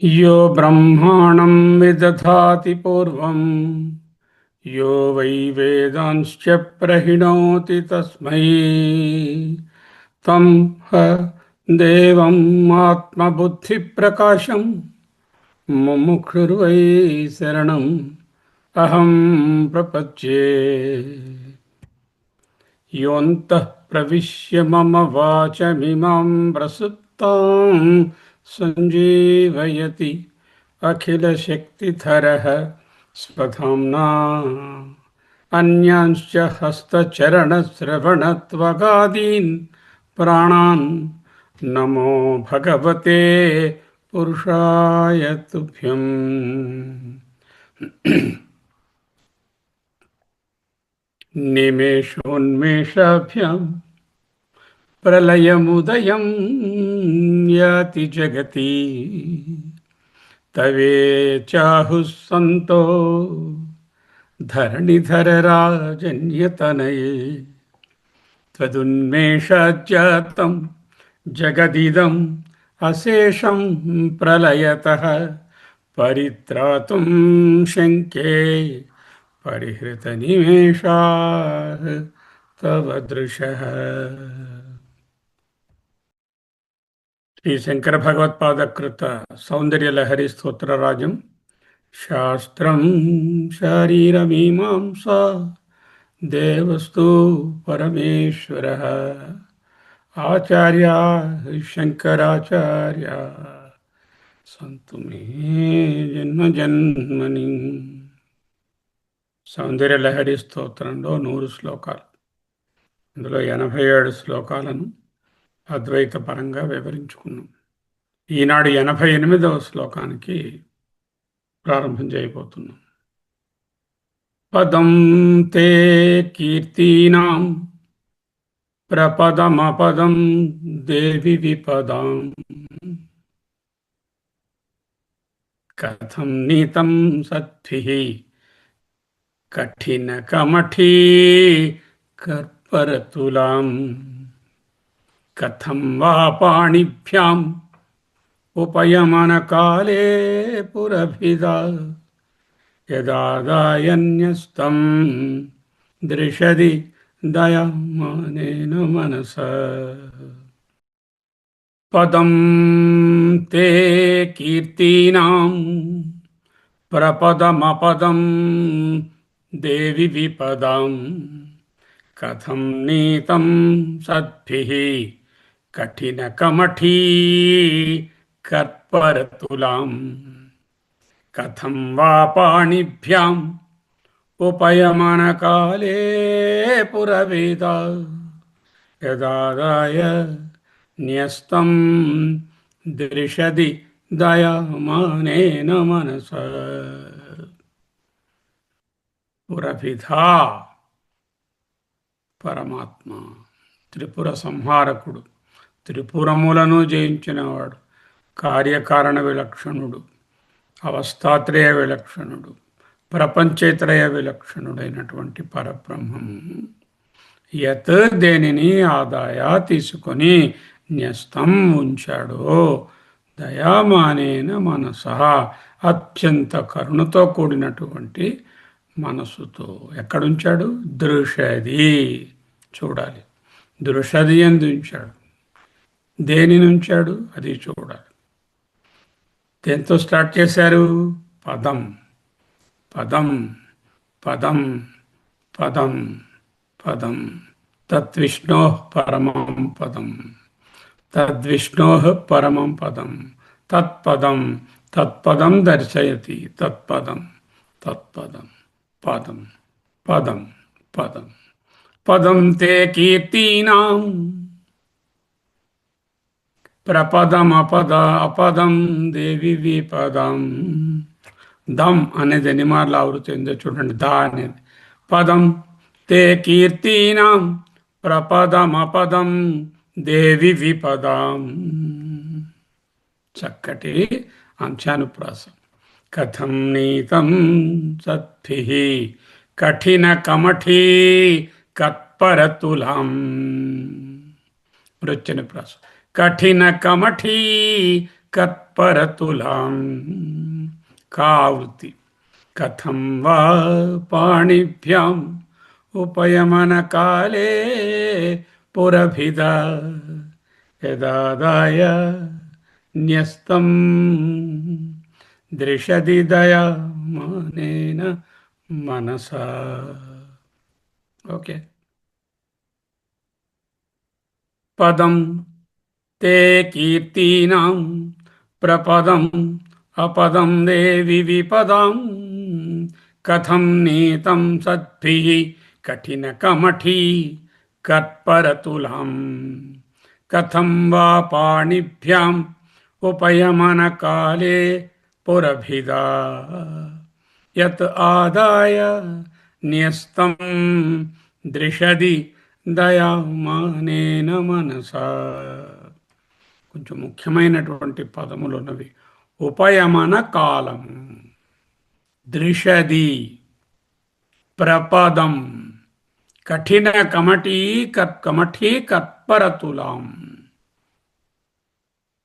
यो ब्रह्माणं विदधाति पूर्वं यो वै वेदांश्च प्रहिणोति तस्मै तं ह देवम् आत्मबुद्धिप्रकाशं मुमुक्षुर्वै शरणम् अहं प्रपद्ये। योऽन्तः प्रविश्य मम वाचमिमां प्रसुप्तां सञ्जीवयति अखिलशक्तिधरः स्वधाम्ना अन्यांश्च हस्तचरणश्रवणत्वगादीन् प्राणान् नमो भगवते पुरुषाय तुभ्यम्। निमेषोन्मेषाभ्यां प्रलयमुदयं याति जगति तवेचाहुः सन्तो धरणिधरराजन्यतनये त्वदुन्मेषाज्जातं जगदिदम् अशेषं प्रलयतः परित्रातुं शङ्के परिहृतनिमेषाः तव दृशः। శ్రీ శంకర భగవత్పాదకృత సౌందర్యలహరి స్తోత్రరాజం. శాస్త్రం శారీరమీమాంసా దేవస్తు పరమేశ్వరః ఆచార్యా శంకరాచార్యా సంతు మే జన్మ జన్మని. సౌందర్యలహరి స్తోత్రంలో 100 శ్లోకాలు. అందులో 87 శ్లోకాలను అద్వైత పరంగా వివరించుకున్నాం. ఈనాడు 88వ శ్లోకానికి ప్రారంభం చేయబోతున్నాం. పదం తే కీర్తీనాం ప్రపదమపదం దేవి విపదాం కథం నీతం సద్భిః కఠిన కమఠీ కర్పరతులాం కథం వా పాణిభ్యాం ఉపయమన కాలే పురభిదా యదాదాయన్యస్తం దృశది దయామానేన మనసా. పదం తే కీర్తీనాం ప్రపదమపదం దేవి విపదాం కథం నీతం సద్భిః కఠిన కమఠీ కర్పరతులాం కథం వా పాణిభ్యాం ఉపయమన కాలే పురవేదా యదాదాయ న్యస్తం దృశది దయామానేన మనసా. పురభిధా పరమాత్మ, త్రిపుర సంహారకుడు, త్రిపురములను జయించినవాడు, కార్యకారణ విలక్షణుడు, అవస్థాత్రయ విలక్షణుడు, ప్రపంచేతరయ విలక్షణుడైనటువంటి పరబ్రహ్మం యత్ దేనిని ఆదాయ తీసుకొని న్యస్తం ఉంచాడో దయామానేన మనసః అత్యంత కరుణతో కూడినటువంటి మనసుతో. ఎక్కడుంచాడు? దృశది, చూడాలి. దృశది ఎందు ఉంచాడు. దేనిని ఉంచాడు? అది చూడాలి. దేంతో స్టార్ట్ చేశారు? పదం పదం పదం పదం పదం. తద్విష్ణోః పరమం పదం, తద్విష్ణోః పరమం పదం, తత్పదం తత్పదం దర్శయతి, తత్పదం తత్పదం పదం పదం పదం. పదం తే కీర్తీనాం ప్రపదమపద అపదం దేవి విపదం. దం అనేది ఎన్ని మార్లు ఆవృత్తి ఉందో చూడండి. దా అనేది పదం. తే కీర్తీనాం ప్రపదమపదం దేవి విపదాం. చక్కటి అంశానుప్రాసం. కథం నీతం సద్భిః కఠిన కమఠీ కత్పరతులాం. వృచ్చని ప్రాసం. కఠిన కమఠీ కర్పరతులాం కావృతి కథం వా పాణిభ్యాం ఉపయమన కాలే పురభిద యదాదాయ న్యస్తం దృశది దయామానేన మనసా. ఓకే. పదం తే కీర్తీనాం ప్రపదం అపదం దేవి విపదాం కథం నీతం సద్భిః కఠిన కమఠీ కర్పరతులాం కథం వా పాణిభ్యాం ఉపయమన కాలే పురభిదా యత్ ఆదాయ న్యస్తం దృశది దయామానేన మనసా. కొంచెం ముఖ్యమైనటువంటి పదములు ఉన్నవి. ఉపయమన కాలము, దృశది, ప్రపదం, కఠిన కమఠీ కర్పరతులాం,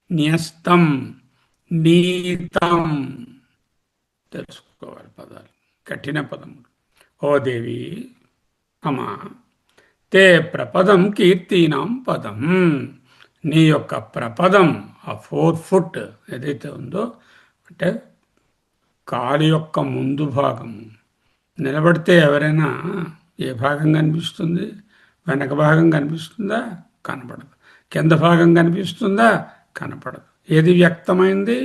న్యస్తం, నీతం. తెలుసుకోవాలి పదాలు, కఠిన పదములు. ఓ దేవి, అమా, తే ప్రపదం కీర్తీనాం పదం, నీ యొక్క ప్రపదం, ఆ 4 ఫుట్ ఏదైతే ఉందో, అంటే కాలు యొక్క ముందు భాగం. నిలబడితే ఎవరైనా ఏ భాగం కనిపిస్తుంది? వెనక భాగం కనిపిస్తుందా? కనపడదు. కింద భాగం కనిపిస్తుందా? కనపడదు. ఏది వ్యక్తమైంది?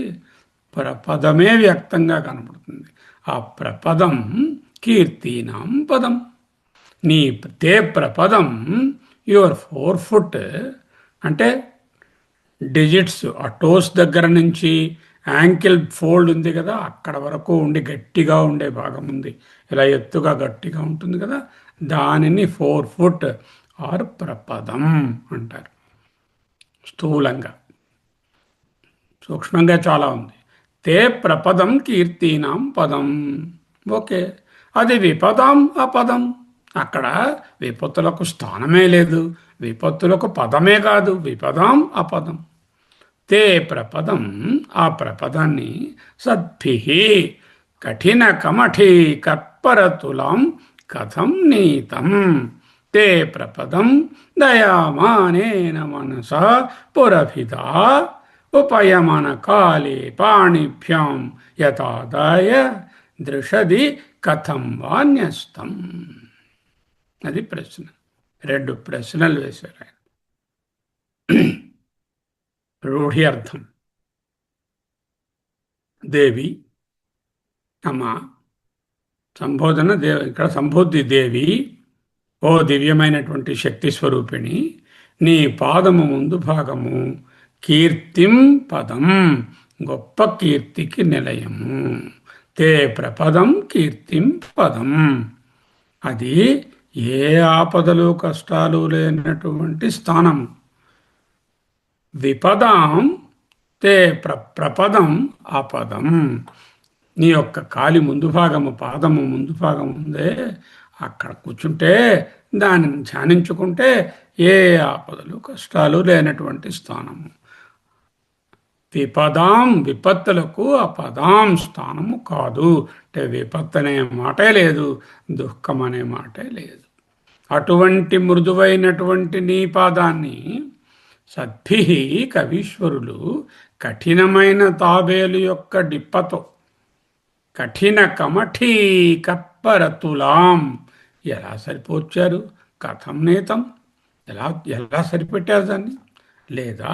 ప్రపదమే వ్యక్తంగా కనపడుతుంది. ఆ ప్రపదం కీర్తీనాం పదం, నీ తే ప్రపదం, యువర్ 4 ఫుట్ అంటే డిజిట్స్, ఆ టోస్ దగ్గర నుంచి యాంకిల్ ఫోల్డ్ ఉంది కదా, అక్కడ వరకు ఉండి గట్టిగా ఉండే భాగం ఉంది, ఇలా ఎత్తుగా గట్టిగా ఉంటుంది కదా, దానిని 4 ఫుట్ ఆర్ ప్రపదం అంటారు. స్థూలంగా, సూక్ష్మంగా చాలా ఉంది. తే ప్రపదం కీర్తీనాం పదం. ఓకే. అది విపదాం అపదం, అక్కడ విపత్తులకు స్థానమే లేదు, విపత్తులకు పదమే కాదు, విపదాం అపదం. తే ప్రపదం, ఆ ప్రపదాన్ని సద్భిః కఠిన కమఠీ కర్పరతులాం కథం నీతం తే ప్రపదం దయామానేన మనసా పురభిదా ఉపయమన కాలే పాణిభ్యాం యథాదాయ దృశది కథం వా న్యస్తం. అది ప్రశ్న. 2 ప్రశ్నలు వేశారు ఆయన. రూఢి అర్థం. దేవి, అమ్మ, సంబోధన ఇక్కడ సంబోధి. దేవి, ఓ దివ్యమైనటువంటి శక్తి స్వరూపిణి, నీ పాదము ముందు భాగము కీర్తిం పదం, గొప్ప కీర్తికి నిలయము. తే ప్రపదం కీర్తిం పదం, అది ఏ ఆపదలు కష్టాలు లేనటువంటి స్థానం. విపదాం తే ప్రపదం ఆపదం, నీ యొక్క కాలి ముందు భాగము, పాదము ముందు భాగం ఉందే, అక్కడ కూర్చుంటే, దానిని ధ్యానించుకుంటే ఏ ఆపదలు కష్టాలు లేనటువంటి స్థానము. విపదాం, విపత్తులకు అపదాం స్థానము కాదు. అంటే విపత్తు అనే మాటే లేదు, దుఃఖం అనే మాటే లేదు. అటువంటి మృదువైనటువంటి నీ పాదాన్ని సద్భిః కవీశ్వరులు కఠినమైన తాబేలు యొక్క డిప్పతో, కఠిన కమఠీ కర్పరతులాం, ఎలా సరిపోర్చారు? కథం నీతం, ఎలా ఎలా సరిపెట్టారు దాన్ని? లేదా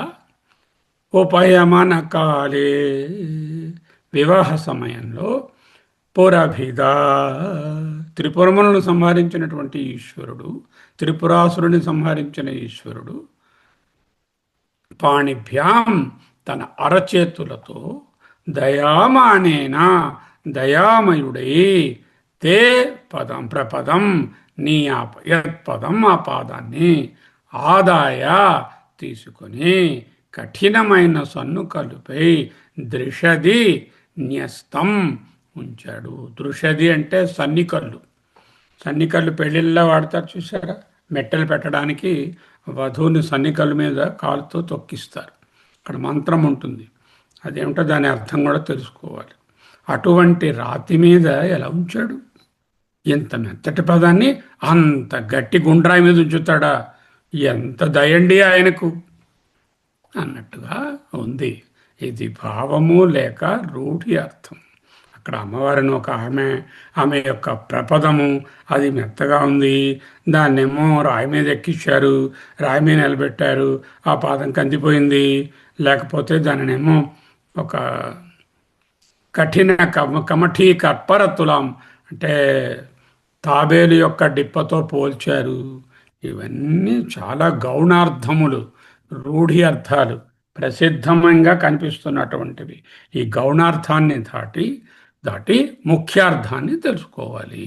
ఉపయమన కాలే, వివాహ సమయంలో, పురభిద, త్రిపురములను సంహరించినటువంటి ఈశ్వరుడు, త్రిపురాసురుని సంహరించిన ఈశ్వరుడు, పాణిభ్యాం, తన అరచేతులతో, దయామానేన, దయామయుడై, తే పదం ప్రపదం, నీ యత్పదం, ఆ పాదాన్ని, ఆదాయ, తీసుకొని, కఠినమైన సన్నుకలుపై, దృశది, న్యస్తం, ఉంచాడు. దృశది అంటే సన్నికళ్ళు. సన్నికళ్ళు పెళ్ళిళ్ళలో వాడతారు చూసారా, మెట్టెలు పెట్టడానికి వధువుని సన్నికళ్ళ మీద కాలుతో తొక్కిస్తారు. అక్కడ మంత్రం ఉంటుంది. అదేమిటో దాని అర్థం కూడా తెలుసుకోవాలి. అటువంటి రాతి మీద ఎలా ఉంచాడు? ఎంత మెత్తటి పదాన్ని అంత గట్టి గుండ్రాయి మీద ఉంచుతాడా? ఎంత దయండి ఆయనకు అన్నట్టుగా ఉంది. ఇది భావము లేక రూఢి అర్థం. అక్కడ అమ్మవారిని ఒక ఆమె యొక్క ప్రపదము అది మెత్తగా ఉంది, దాన్నేమో రాయి మీద ఎక్కించారు, రాయి మీద నిలబెట్టారు, ఆ పాదం కందిపోయింది. లేకపోతే దానినేమో ఒక కఠిన కమఠీ కర్పర తులాం అంటే తాబేలు యొక్క డిప్పతో పోల్చారు. ఇవన్నీ చాలా గౌణార్థములు, రూఢి అర్థాలు ప్రసిద్ధంగా కనిపిస్తున్నటువంటివి. ఈ గౌణార్థాన్ని దాటి దాటి ముఖ్యార్థాన్ని తెలుసుకోవాలి.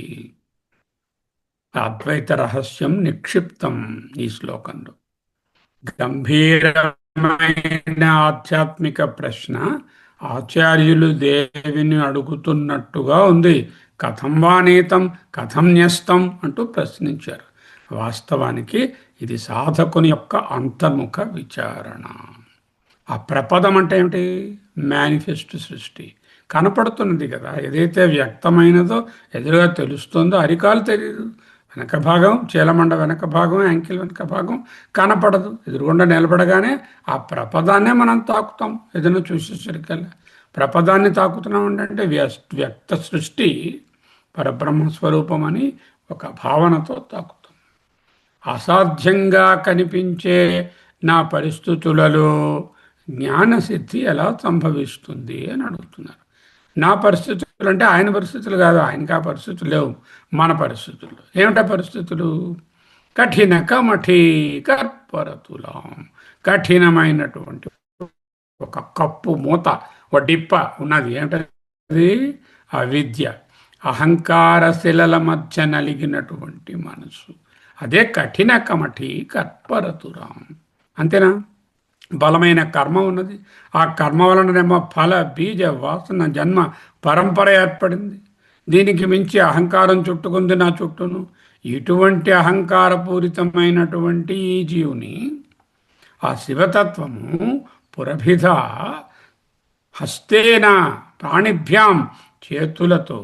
అద్వైత రహస్యం నిక్షిప్తం ఈ శ్లోకంలో. గంభీరమైన ఆధ్యాత్మిక ప్రశ్న ఆచార్యులు దేవిని అడుగుతున్నట్టుగా ఉంది. కథం వానీతం కథం న్యస్తం అంటూ ప్రశ్నించారు. వాస్తవానికి ఇది సాధకుని యొక్క అంతర్ముఖ విచారణ. ఆ ప్రపదం అంటే ఏమిటి? మేనిఫెస్ట్ సృష్టి కనపడుతున్నది కదా. ఏదైతే వ్యక్తమైనదో ఎదురుగా తెలుస్తుందో అరికాలు తెలియదు, వెనక భాగం చీలమండ వెనక భాగం యాంకిల్ వెనక భాగం కనపడదు. ఎదురుగుండా నిలబడగానే ఆ ప్రపదాన్నే మనం తాకుతాం. ఏదైనా చూసేసరికల్లా ప్రపదాన్ని తాకుతున్నాం అంటే వ్యక్త సృష్టి పరబ్రహ్మ స్వరూపం అని ఒక భావనతో తాకుతాం. అసాధ్యంగా కనిపించే నా పరిస్థితులలో జ్ఞానసిద్ధి ఎలా సంభవిస్తుంది అని అడుగుతున్నారు. నా పరిస్థితులు అంటే ఆయన పరిస్థితులు కాదు, ఆయనకి ఆ పరిస్థితులు లేవు, మన పరిస్థితులు. ఏమిటా పరిస్థితులు? కఠిన కమఠీ కర్పరతులం, కఠినమైనటువంటి ఒక కప్పు మూత, ఒక డిప్ప ఉన్నది. ఏమిటది? అవిద్య, అహంకార శిలల మధ్య నలిగినటువంటి మనసు. అదే కఠిన కమఠి కర్పరతురాం. అంతేనా? బలమైన కర్మ ఉన్నది. ఆ కర్మ వలననేమో ఫల బీజ వాసన జన్మ పరంపర ఏర్పడింది. దీనికి మించి అహంకారం చుట్టుకుంది నా చుట్టూను. ఇటువంటి అహంకారపూరితమైనటువంటి ఈ జీవుని ఆ శివతత్వము పురభిధ హస్తేన ప్రాణిభ్యాం చేతులతో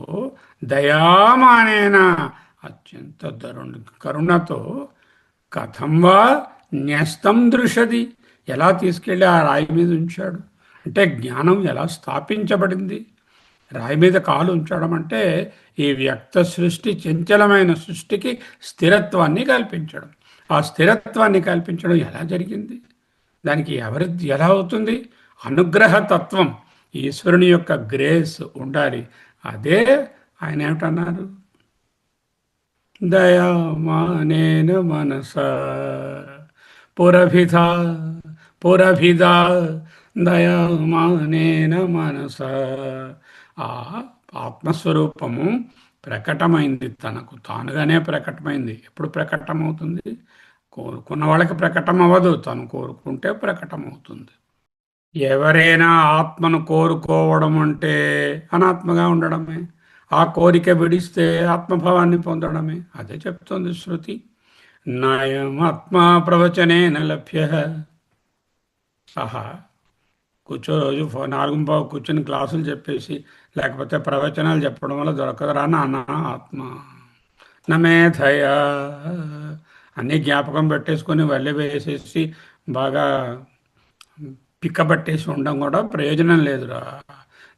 దయామానేన అత్యంత కరుణతో కథం వా న్యస్తం దృశది ఎలా తీసుకెళ్ళి ఆ రాయి మీద ఉంచాడు అంటే జ్ఞానం ఎలా స్థాపించబడింది. రాయి మీద కాలు ఉంచడం అంటే ఈ వ్యక్త సృష్టి చంచలమైన సృష్టికి స్థిరత్వాన్ని కల్పించడం. ఆ స్థిరత్వాన్ని కల్పించడం ఎలా జరిగింది? దానికి ఎలా అవుతుంది? అనుగ్రహ తత్వం, ఈశ్వరుని యొక్క గ్రేస్ ఉండాలి. అదే ఆయన ఏమిటన్నారు? దయామానేన మనస పురభిధ పురభిధ దయామానేన మనస. ఆ ఆత్మస్వరూపము ప్రకటమైంది, తనకు తానుగానే ప్రకటమైంది. ఎప్పుడు ప్రకటమవుతుంది? కోరుకున్న వాళ్ళకి ప్రకటం అవ్వదు, తను కోరుకుంటే ప్రకటమవుతుంది. ఎవరైనా ఆత్మను కోరుకోవడం అంటే అనాత్మగా ఉండడమే. ఆ కోరిక విడిస్తే ఆత్మభావాన్ని పొందడమే. అదే చెప్తుంది శృతి. నయం ఆత్మా ప్రవచనేన లభ్య. ఆహా, రోజు 4:15 కూర్చొని క్లాసులు చెప్పేసి లేకపోతే ప్రవచనాలు చెప్పడం వల్ల దొరకదురా నాన్న ఆత్మ. నమేధయా అన్నీ జ్ఞాపకం పెట్టేసుకొని వల్లె వేసేసి బాగా పిక్కబట్టేసి ఉండడం కూడా ప్రయోజనం లేదురా.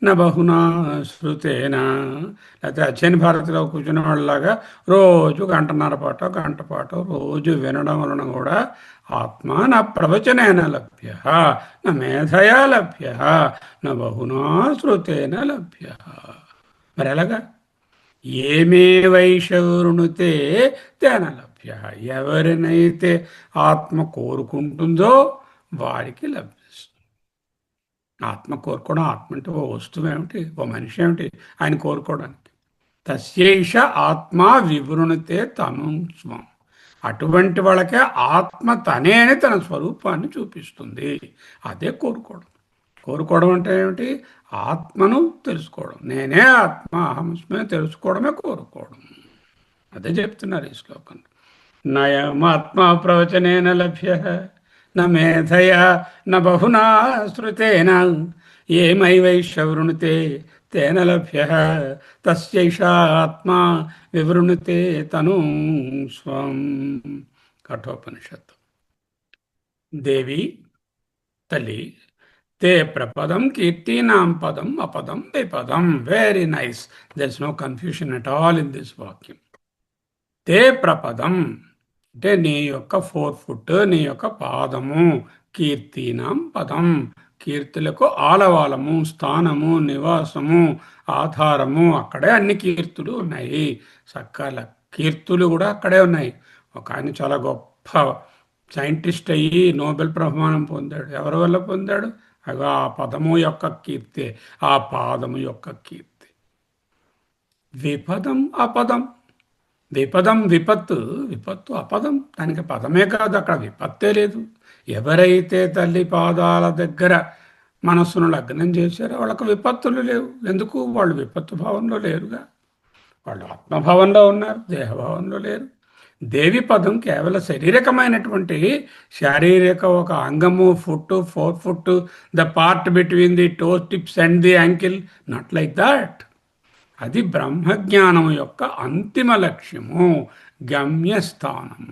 నా బహునా శృతేనా, లేకపోతే అచ్చని భారతిలో కూర్చునే వాళ్ళలాగా రోజు గంటన్నర పాటు రోజు వినడం వలన కూడా ఆత్మ నా ప్రవచనేన లభ్య, నా మేధయా లభ్య, నా బహునా శృతేన లభ్య. మరి ఎలాగా? ఏమే వైశవృణుతే తేన లభ్య. ఎవరినైతే ఆత్మ కోరుకుంటుందో వారికి లభ్య. ఆత్మ కోరుకోవడం, ఆత్మ అంటే ఓ వస్తువు ఏమిటి, ఓ మనిషి ఏమిటి ఆయన కోరుకోవడానికి? తస్యేష ఆత్మ వివృణితే తను స్వం. అటువంటి వాళ్ళకే ఆత్మ తనే అని తన స్వరూపాన్ని చూపిస్తుంది. అదే కోరుకోవడం. కోరుకోవడం అంటే ఏమిటి? ఆత్మను తెలుసుకోవడం. నేనే ఆత్మ అహంస్మే తెలుసుకోవడమే కోరుకోవడం. అదే చెప్తున్నారు ఈ శ్లోకంలో. నయమాత్మ ప్రవచనేన లభ్య న మేధయా న బహునా శృతేన. ఏమైవైష వృణుతే తేన లభ్య తస్యైషా ఆత్మా వివృణుతే తను స్వం. కఠోపనిషత్తు. దేవి, తల్లి, తే ప్రపదం కీర్తీనాం పదం అపదం విపదం. Very nice. There is no confusion at all in this వాక్యం. తే ప్రపదం అంటే నీ యొక్క 4 ఫుట్, నీ యొక్క పాదము. కీర్తీనాం పదం, కీర్తులకు ఆలవాలము, స్థానము, నివాసము, ఆధారము. అక్కడే అన్ని కీర్తులు ఉన్నాయి. సకల కీర్తులు కూడా అక్కడే ఉన్నాయి. ఒక ఆయన చాలా గొప్ప సైంటిస్ట్ అయ్యి నోబెల్ బహుమానం పొందాడు. ఎవరి వల్ల పొందాడు? అగా ఆ పదము యొక్క కీర్తి, ఆ పాదము యొక్క కీర్తి. విపదం అపదం. విపదం విపత్తు, విపత్తు అపదం. దానికి పదమే కాదు, అక్కడ విపత్తే లేదు. ఎవరైతే తల్లి పాదాల దగ్గర మనస్సును లగ్నం చేశారో వాళ్ళకు విపత్తులు లేవు. ఎందుకు? వాళ్ళు విపత్తు భావంలో లేరుగా. వాళ్ళు ఆత్మభావంలో ఉన్నారు, దేహభావంలో లేరు. దేవి పదం కేవలం శారీరకమైనటువంటి, శారీరక ఒక అంగము, foot, 4 foot, the part between the toe tips and the ankle, not like that. అది బ్రహ్మజ్ఞానం యొక్క అంతిమ లక్ష్యము, గమ్యస్థానం.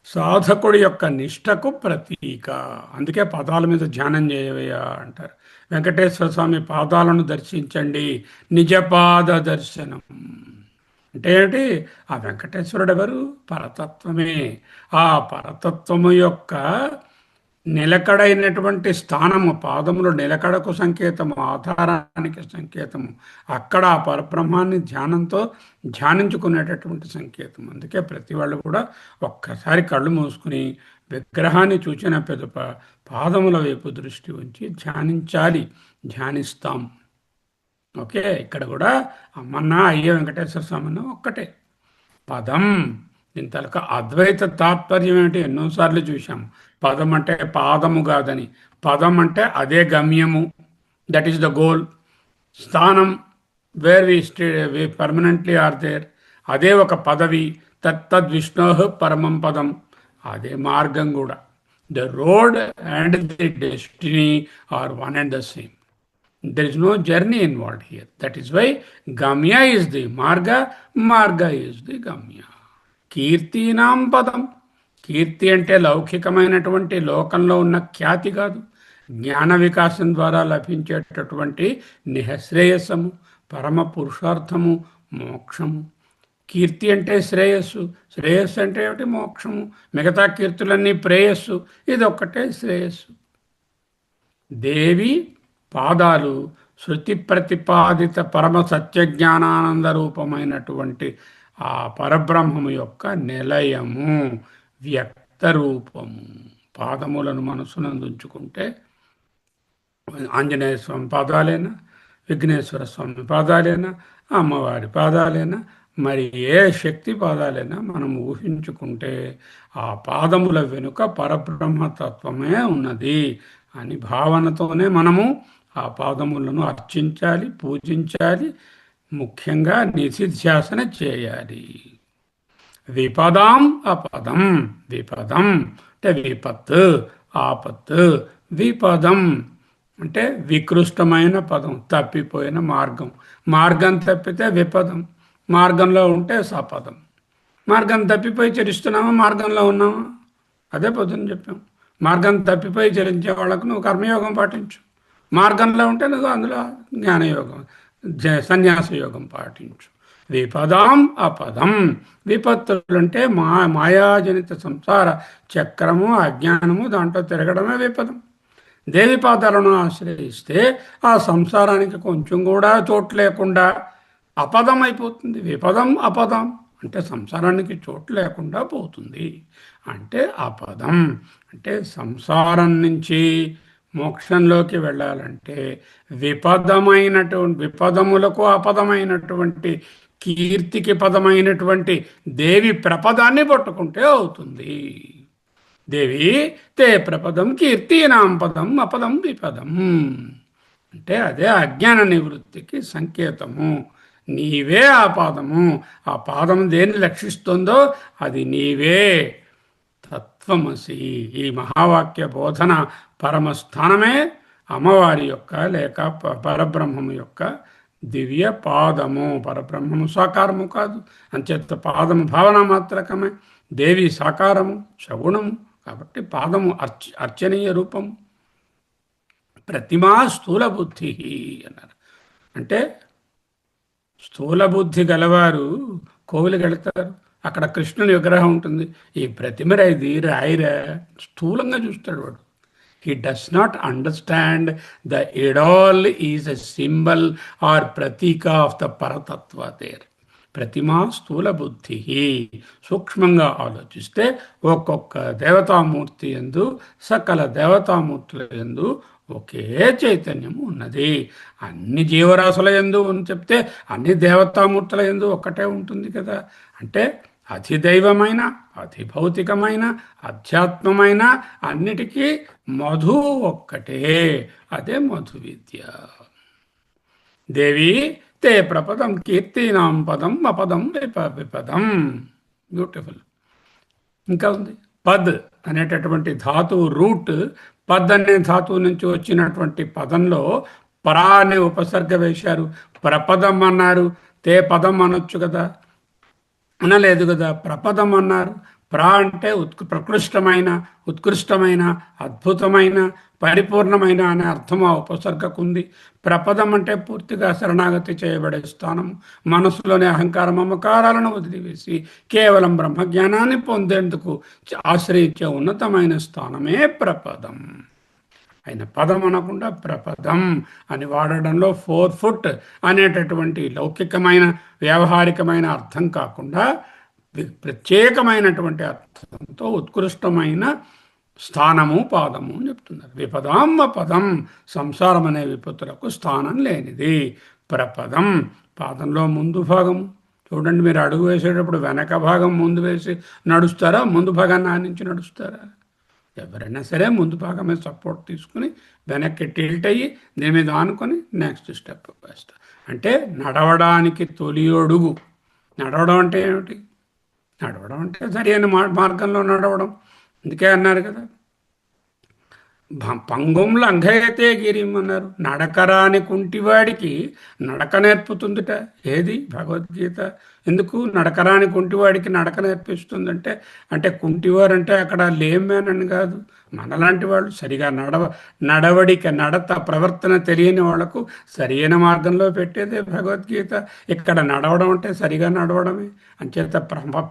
సాధకుడి యొక్క నిష్టకు ప్రతీక. అందుకే పాదాల మీద ధ్యానం చేయవయ్యా అంటారు. వెంకటేశ్వర స్వామి పాదాలను దర్శించండి, నిజపాద దర్శనం. అంటే ఏంటి? ఆ వెంకటేశ్వరుడు ఎవరు? పరతత్వమే. ఆ పరతత్వము యొక్క నిలకడైనటువంటి స్థానము, పాదములు నిలకడకు సంకేతము, ఆధారానికి సంకేతము. అక్కడ ఆ పరబ్రహ్మాన్ని ధ్యానంతో ధ్యానించుకునేటటువంటి సంకేతం. అందుకే ప్రతి వాళ్ళు కూడా ఒక్కసారి కళ్ళు మూసుకుని విగ్రహాన్ని చూచిన పెదప పాదముల వైపు దృష్టి ఉంచి ధ్యానించాలి. ధ్యానిస్తాం. ఓకే. ఇక్కడ కూడా అమ్మన్న అయ్యే వెంకటేశ్వర స్వామి ఒక్కటే పదం. దీని తలక అద్వైత తాత్పర్యం ఏమిటి? ఎన్నోసార్లు చూశాం. పదం అంటే పాదము కాదని. పదం అంటే అదే గమ్యము, దట్ ఈస్ ద గోల్. స్థానం, where we permanently are there. అదే ఒక పదవి. తద్విష్ణో పరమం పదం. అదే మార్గం కూడా. The road and the destiny are one and the same. There is no journey involved here. That is why Gamya is the Marga, Marga is the Gamya. కీర్తీనాం పదం. కీర్తి అంటే లౌకికమైనటువంటి లోకంలో ఉన్న ఖ్యాతి కాదు. జ్ఞాన వికాసం ద్వారా లభించేటటువంటి నిహశ్రేయస్సము, పరమ పురుషార్థము, మోక్షము. కీర్తి అంటే శ్రేయస్సు. శ్రేయస్సు అంటే ఏమిటి? మోక్షము. మిగతా కీర్తులన్నీ ప్రేయస్సు, ఇదొక్కటే శ్రేయస్సు. దేవి పాదాలు శృతి ప్రతిపాదిత పరమ సత్యజ్ఞానానంద రూపమైనటువంటి ఆ పరబ్రహ్మము యొక్క నిలయము, వ్యక్త రూపము. పాదములను మనసునందుంచుకుంటే ఆంజనేయ స్వామి పాదాలేనా, విఘ్నేశ్వర స్వామి పాదాలేనా, అమ్మవారి పాదాలేనా, మరి ఏ శక్తి పాదాలైనా మనం ఊహించుకుంటే ఆ పాదముల వెనుక పరబ్రహ్మతత్వమే ఉన్నది అని భావనతోనే మనము ఆ పాదములను అర్చించాలి, పూజించాలి. ముఖ్యంగా నిధిధ్యాసన చేయాలి. విపదాం అపదం. విపదం అంటే విపత్తు, ఆపత్తు. విపదం అంటే వికృష్టమైన పదం, తప్పిపోయిన మార్గం. మార్గం తప్పితే విపదం, మార్గంలో ఉంటే సపదం. మార్గం తప్పిపోయి చరిస్తున్నామా, మార్గంలో ఉన్నామా? అదే పొద్దున చెప్పాం. మార్గం తప్పిపోయి చరించే వాళ్ళకు నువ్వు కర్మయోగం పాటించు. మార్గంలో ఉంటే నువ్వు అందులో జ్ఞానయోగం, సన్యాస యోగం పాటించు. విపదాం అపదం. విపత్తులు అంటే మాయాజనిత సంసార చక్రము, అజ్ఞానము, దాంట్లో తిరగడమే విపదం. దేవి పాదాలను ఆశ్రయిస్తే ఆ సంసారానికి కొంచెం కూడా చోటు లేకుండా అపదం అయిపోతుంది. విపదం అపదం అంటే సంసారానికి చోటు లేకుండా పోతుంది. అంటే అపదం అంటే సంసారం నుంచి మోక్షంలోకి వెళ్ళాలంటే విపదములకు అపదమైనటువంటి, కీర్తికి పదమైనటువంటి దేవి ప్రపదాన్ని పట్టుకుంటే అవుతుంది. దేవి తే ప్రపదం కీర్తీనాం పదం అపదం విపదం. అంటే అదే అజ్ఞాన నివృత్తికి సంకేతము. నీవే ఆ పాదము. ఆ పాదం దేన్ని లక్షిస్తుందో అది నీవే. తత్వమసి. ఈ మహావాక్య బోధన పరమస్థానమే అమ్మవారి యొక్క లేక పరబ్రహ్మము యొక్క దివ్య పాదము. పరబ్రహ్మము సాకారము కాదు, అంచేత పాదము భావన మాత్రకమే. దేవి సాకారము సగుణము కాబట్టి పాదము అర్చనీయ రూపము. ప్రతిమా స్థూల బుద్ధి అన్నారు. అంటే స్థూల బుద్ధి గలవారు కోవిలికి వెళతారు, అక్కడ కృష్ణుని విగ్రహం ఉంటుంది. ఈ ప్రతిమ ఇది రాయిరా స్థూలంగా చూస్తాడు వాడు. He does not understand the idol is a symbol or ప్రతీక ఆఫ్ ద పరతత్వ దేర్. ప్రతిమా స్థూల బుద్ధి. సూక్ష్మంగా ఆలోచిస్తే ఒక్కొక్క దేవతామూర్తి యందు సకల దేవతామూర్తుల యందు ఒకే చైతన్యము ఉన్నది. అన్ని జీవరాశుల యందు అని చెప్తే అన్ని దేవతామూర్తుల యందు ఒక్కటే ఉంటుంది కదా. అంటే అధిదైవమైన అధిభౌతికమైన అధ్యాత్మమైన అన్నిటికీ మధు ఒక్కటే. అదే మధు విద్య. దేవి తే ప్రపదం కీర్తినాం పదం అపదం విపదం. బ్యూటిఫుల్. ఇంకా ఉంది పద్ అనేటటువంటి ధాతువు రూట్. పద్ అనే ధాతువు నుంచి వచ్చినటువంటి పదంలో పరా అనే ఉపసర్గ వేశారు, ప్రపదం అన్నారు. తే పదం అనొచ్చు కదా, అనలేదు కదా, ప్రపదం అన్నారు. ప్రా అంటే ప్రకృష్టమైన ఉత్కృష్టమైన అద్భుతమైన పరిపూర్ణమైన అనే అర్థం ఆ ఉపసర్గకు ఉంది. ప్రపదం అంటే పూర్తిగా శరణాగతి చేయబడే స్థానం. మనసులోని అహంకార మమకారాలను వదిలివేసి కేవలం బ్రహ్మజ్ఞానాన్ని పొందేందుకు ఆశ్రయించే ఉన్నతమైన స్థానమే ప్రపదం. ఆయన పదం అనకుండా ప్రపదం అని వాడడంలో 4 ఫుట్ అనేటటువంటి లౌకికమైన వ్యావహారికమైన అర్థం కాకుండా ప్రత్యేకమైనటువంటి అర్థంతో ఉత్కృష్టమైన స్థానము పాదము అని చెప్తున్నారు. విపదాంబ పదం సంసారం అనే విపత్తులకు స్థానం లేనిది. ప్రపదం పాదంలో ముందు భాగం. చూడండి, మీరు అడుగు వేసేటప్పుడు వెనక భాగం ముందు వేసి నడుస్తారా, ముందు భాగాన్ని ఆనించి నడుస్తారా? ఎవరైనా సరే ముందు భాగమే సపోర్ట్ తీసుకుని వెనక్కి టిల్ట్ అయ్యి దీని మీద ఆనుకొని నెక్స్ట్ స్టెప్ వేస్తారు. అంటే నడవడానికి తొలి అడుగు. నడవడం అంటే ఏమిటి? నడవడం అంటే సరైన మార్గంలో నడవడం. అందుకే అన్నారు కదా, పంగుం లంఘయతే గిరిం అన్నారు. నడకరాని కుంటివాడికి నడక నేర్పుతుందిట. ఏది? భగవద్గీత. ఎందుకు నడకరాని కుంటివాడికి నడక నేర్పిస్తుందంటే, అంటే కుంటివారంటే అక్కడ లేమ్యాన్ అని కాదు, మనలాంటి వాళ్ళు సరిగా నడవడిక నడత ప్రవర్తన తెలియని వాళ్లకు సరైన మార్గంలో పెట్టేదే భగవద్గీత. ఇక్కడ నడవడం అంటే సరిగా నడవడమే. అంచేత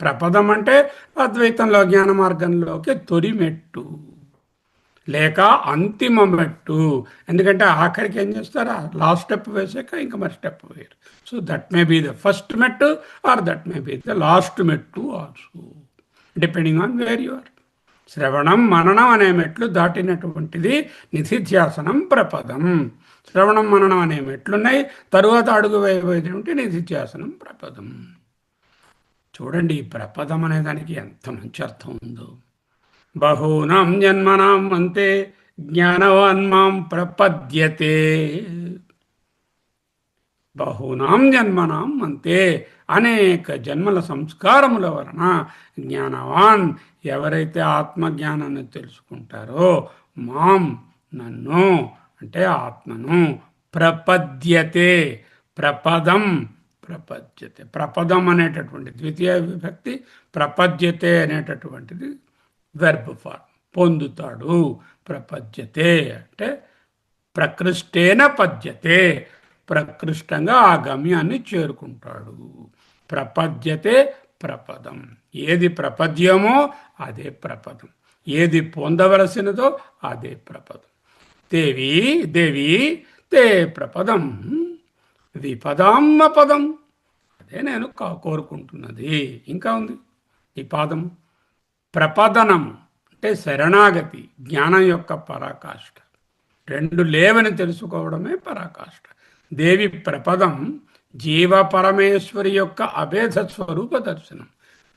ప్రపదం అంటే అద్వైతంలో జ్ఞాన మార్గంలోకి తొలిమెట్టు లేక అంతిమ మెట్టు. ఎందుకంటే ఆఖరికి ఏం చేస్తారా, లాస్ట్ స్టెప్ వేసాక ఇంకా మరి స్టెప్ వేయరు. So that may be the first మెట్టు or that may be the last మెట్టు also, depending on where you are. శ్రవణం మననం అనే మెట్లు దాటినటువంటిది నిధిధ్యాసనం ప్రపదం. శ్రవణం మననం అనే మెట్లున్నాయి, తరువాత అడుగు వేయబోయేటువంటి నిధిధ్యాసనం ప్రపదం. చూడండి, ఈ ప్రపదం అనే దానికి ఎంత మంచి అర్థం ఉందో. బహూనాం జన్మనాం అంతే జ్ఞానవాన్ మాం ప్రపద్యతే. బహూనాం జన్మనాం అంతే, అనేక జన్మల సంస్కారముల వలన జ్ఞానవాన్ ఎవరైతే ఆత్మజ్ఞానాన్ని తెలుసుకుంటారో, మాం నన్ను అంటే ఆత్మను, ప్రపద్యతే ప్రపదం ప్రపద్యతే. ప్రపదం అనేటటువంటి ద్వితీయ విభక్తి, ప్రపద్యతే అనేటటువంటిది వెర్బ్ ఫార్మ్. పొందుతాడు. ప్రపద్యతే అంటే ప్రకృష్టేన పద్యతే, ప్రకృష్టంగా ఆ గమ్యాన్ని చేరుకుంటాడు. ప్రపద్యతే ప్రపదం. ఏది ప్రపద్యమో అదే ప్రపదం, ఏది పొందవలసినదో అదే ప్రపదం. దేవి దేవి తే ప్రపదం విపదామ్మ పదం. అదే నేను కోరుకుంటున్నది. ఇంకా ఉంది ఈ పాదం. ప్రపదనం అంటే శరణాగతి, జ్ఞానం యొక్క పరాకాష్ఠ. రెండు లేవని తెలుసుకోవడమే పరాకాష్ఠ. దేవి ప్రపదం జీవ పరమేశ్వరి యొక్క అభేద స్వరూప దర్శనం.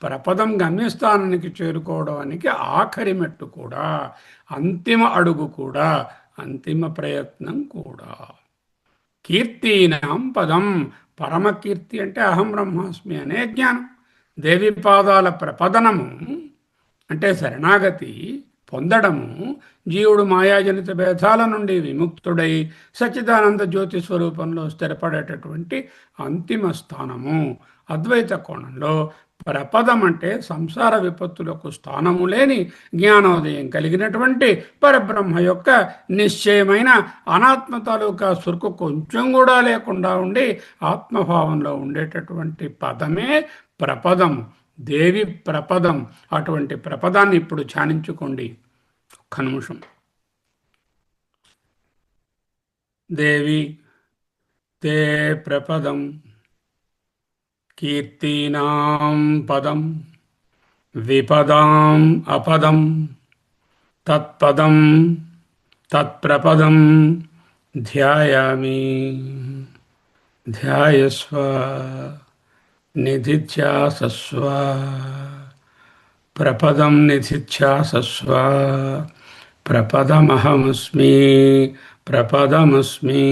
ప్రపదం గమ్యస్థానానికి చేరుకోవడానికి ఆఖరి మెట్టు కూడా, అంతిమ అడుగు కూడా, అంతిమ ప్రయత్నం కూడా. కీర్తినాం పదం. పరమకీర్తి అంటే అహం బ్రహ్మాస్మి అనే జ్ఞానం. దేవి పాదాల ప్రపదనము అంటే శరణాగతి పొందడము జీవుడు మాయాజనిత భేదాల నుండి విముక్తుడై సచ్చిదానంద జ్యోతి స్వరూపంలో స్థిరపడేటటువంటి అంతిమ స్థానము. అద్వైత కోణంలో ప్రపదం అంటే సంసార విపత్తులకు స్థానము లేని జ్ఞానోదయం కలిగినటువంటి పరబ్రహ్మ యొక్క నిశ్చయమైన అనాత్మ తాలూకా సురుకు కొంచెం కూడా లేకుండా ఉండి ఆత్మభావంలో ఉండేటటువంటి పదమే ప్రపదం, దేవి ప్రపదం. అటువంటి ప్రపదాన్ని ఇప్పుడు ధ్యానించుకోండి ఒక్క నిమిషం. దేవి తే ప్రపదం కీర్తీనాం పదం విపదాం అపదం తత్పదం తత్ప్రపదం ధ్యాయామి. ధ్యాయస్వ నిధిధ్యాసస్వ ప్రపదం నిధిధ్యాసస్వ. ప్రపదమహమస్మి ప్రపదమస్మి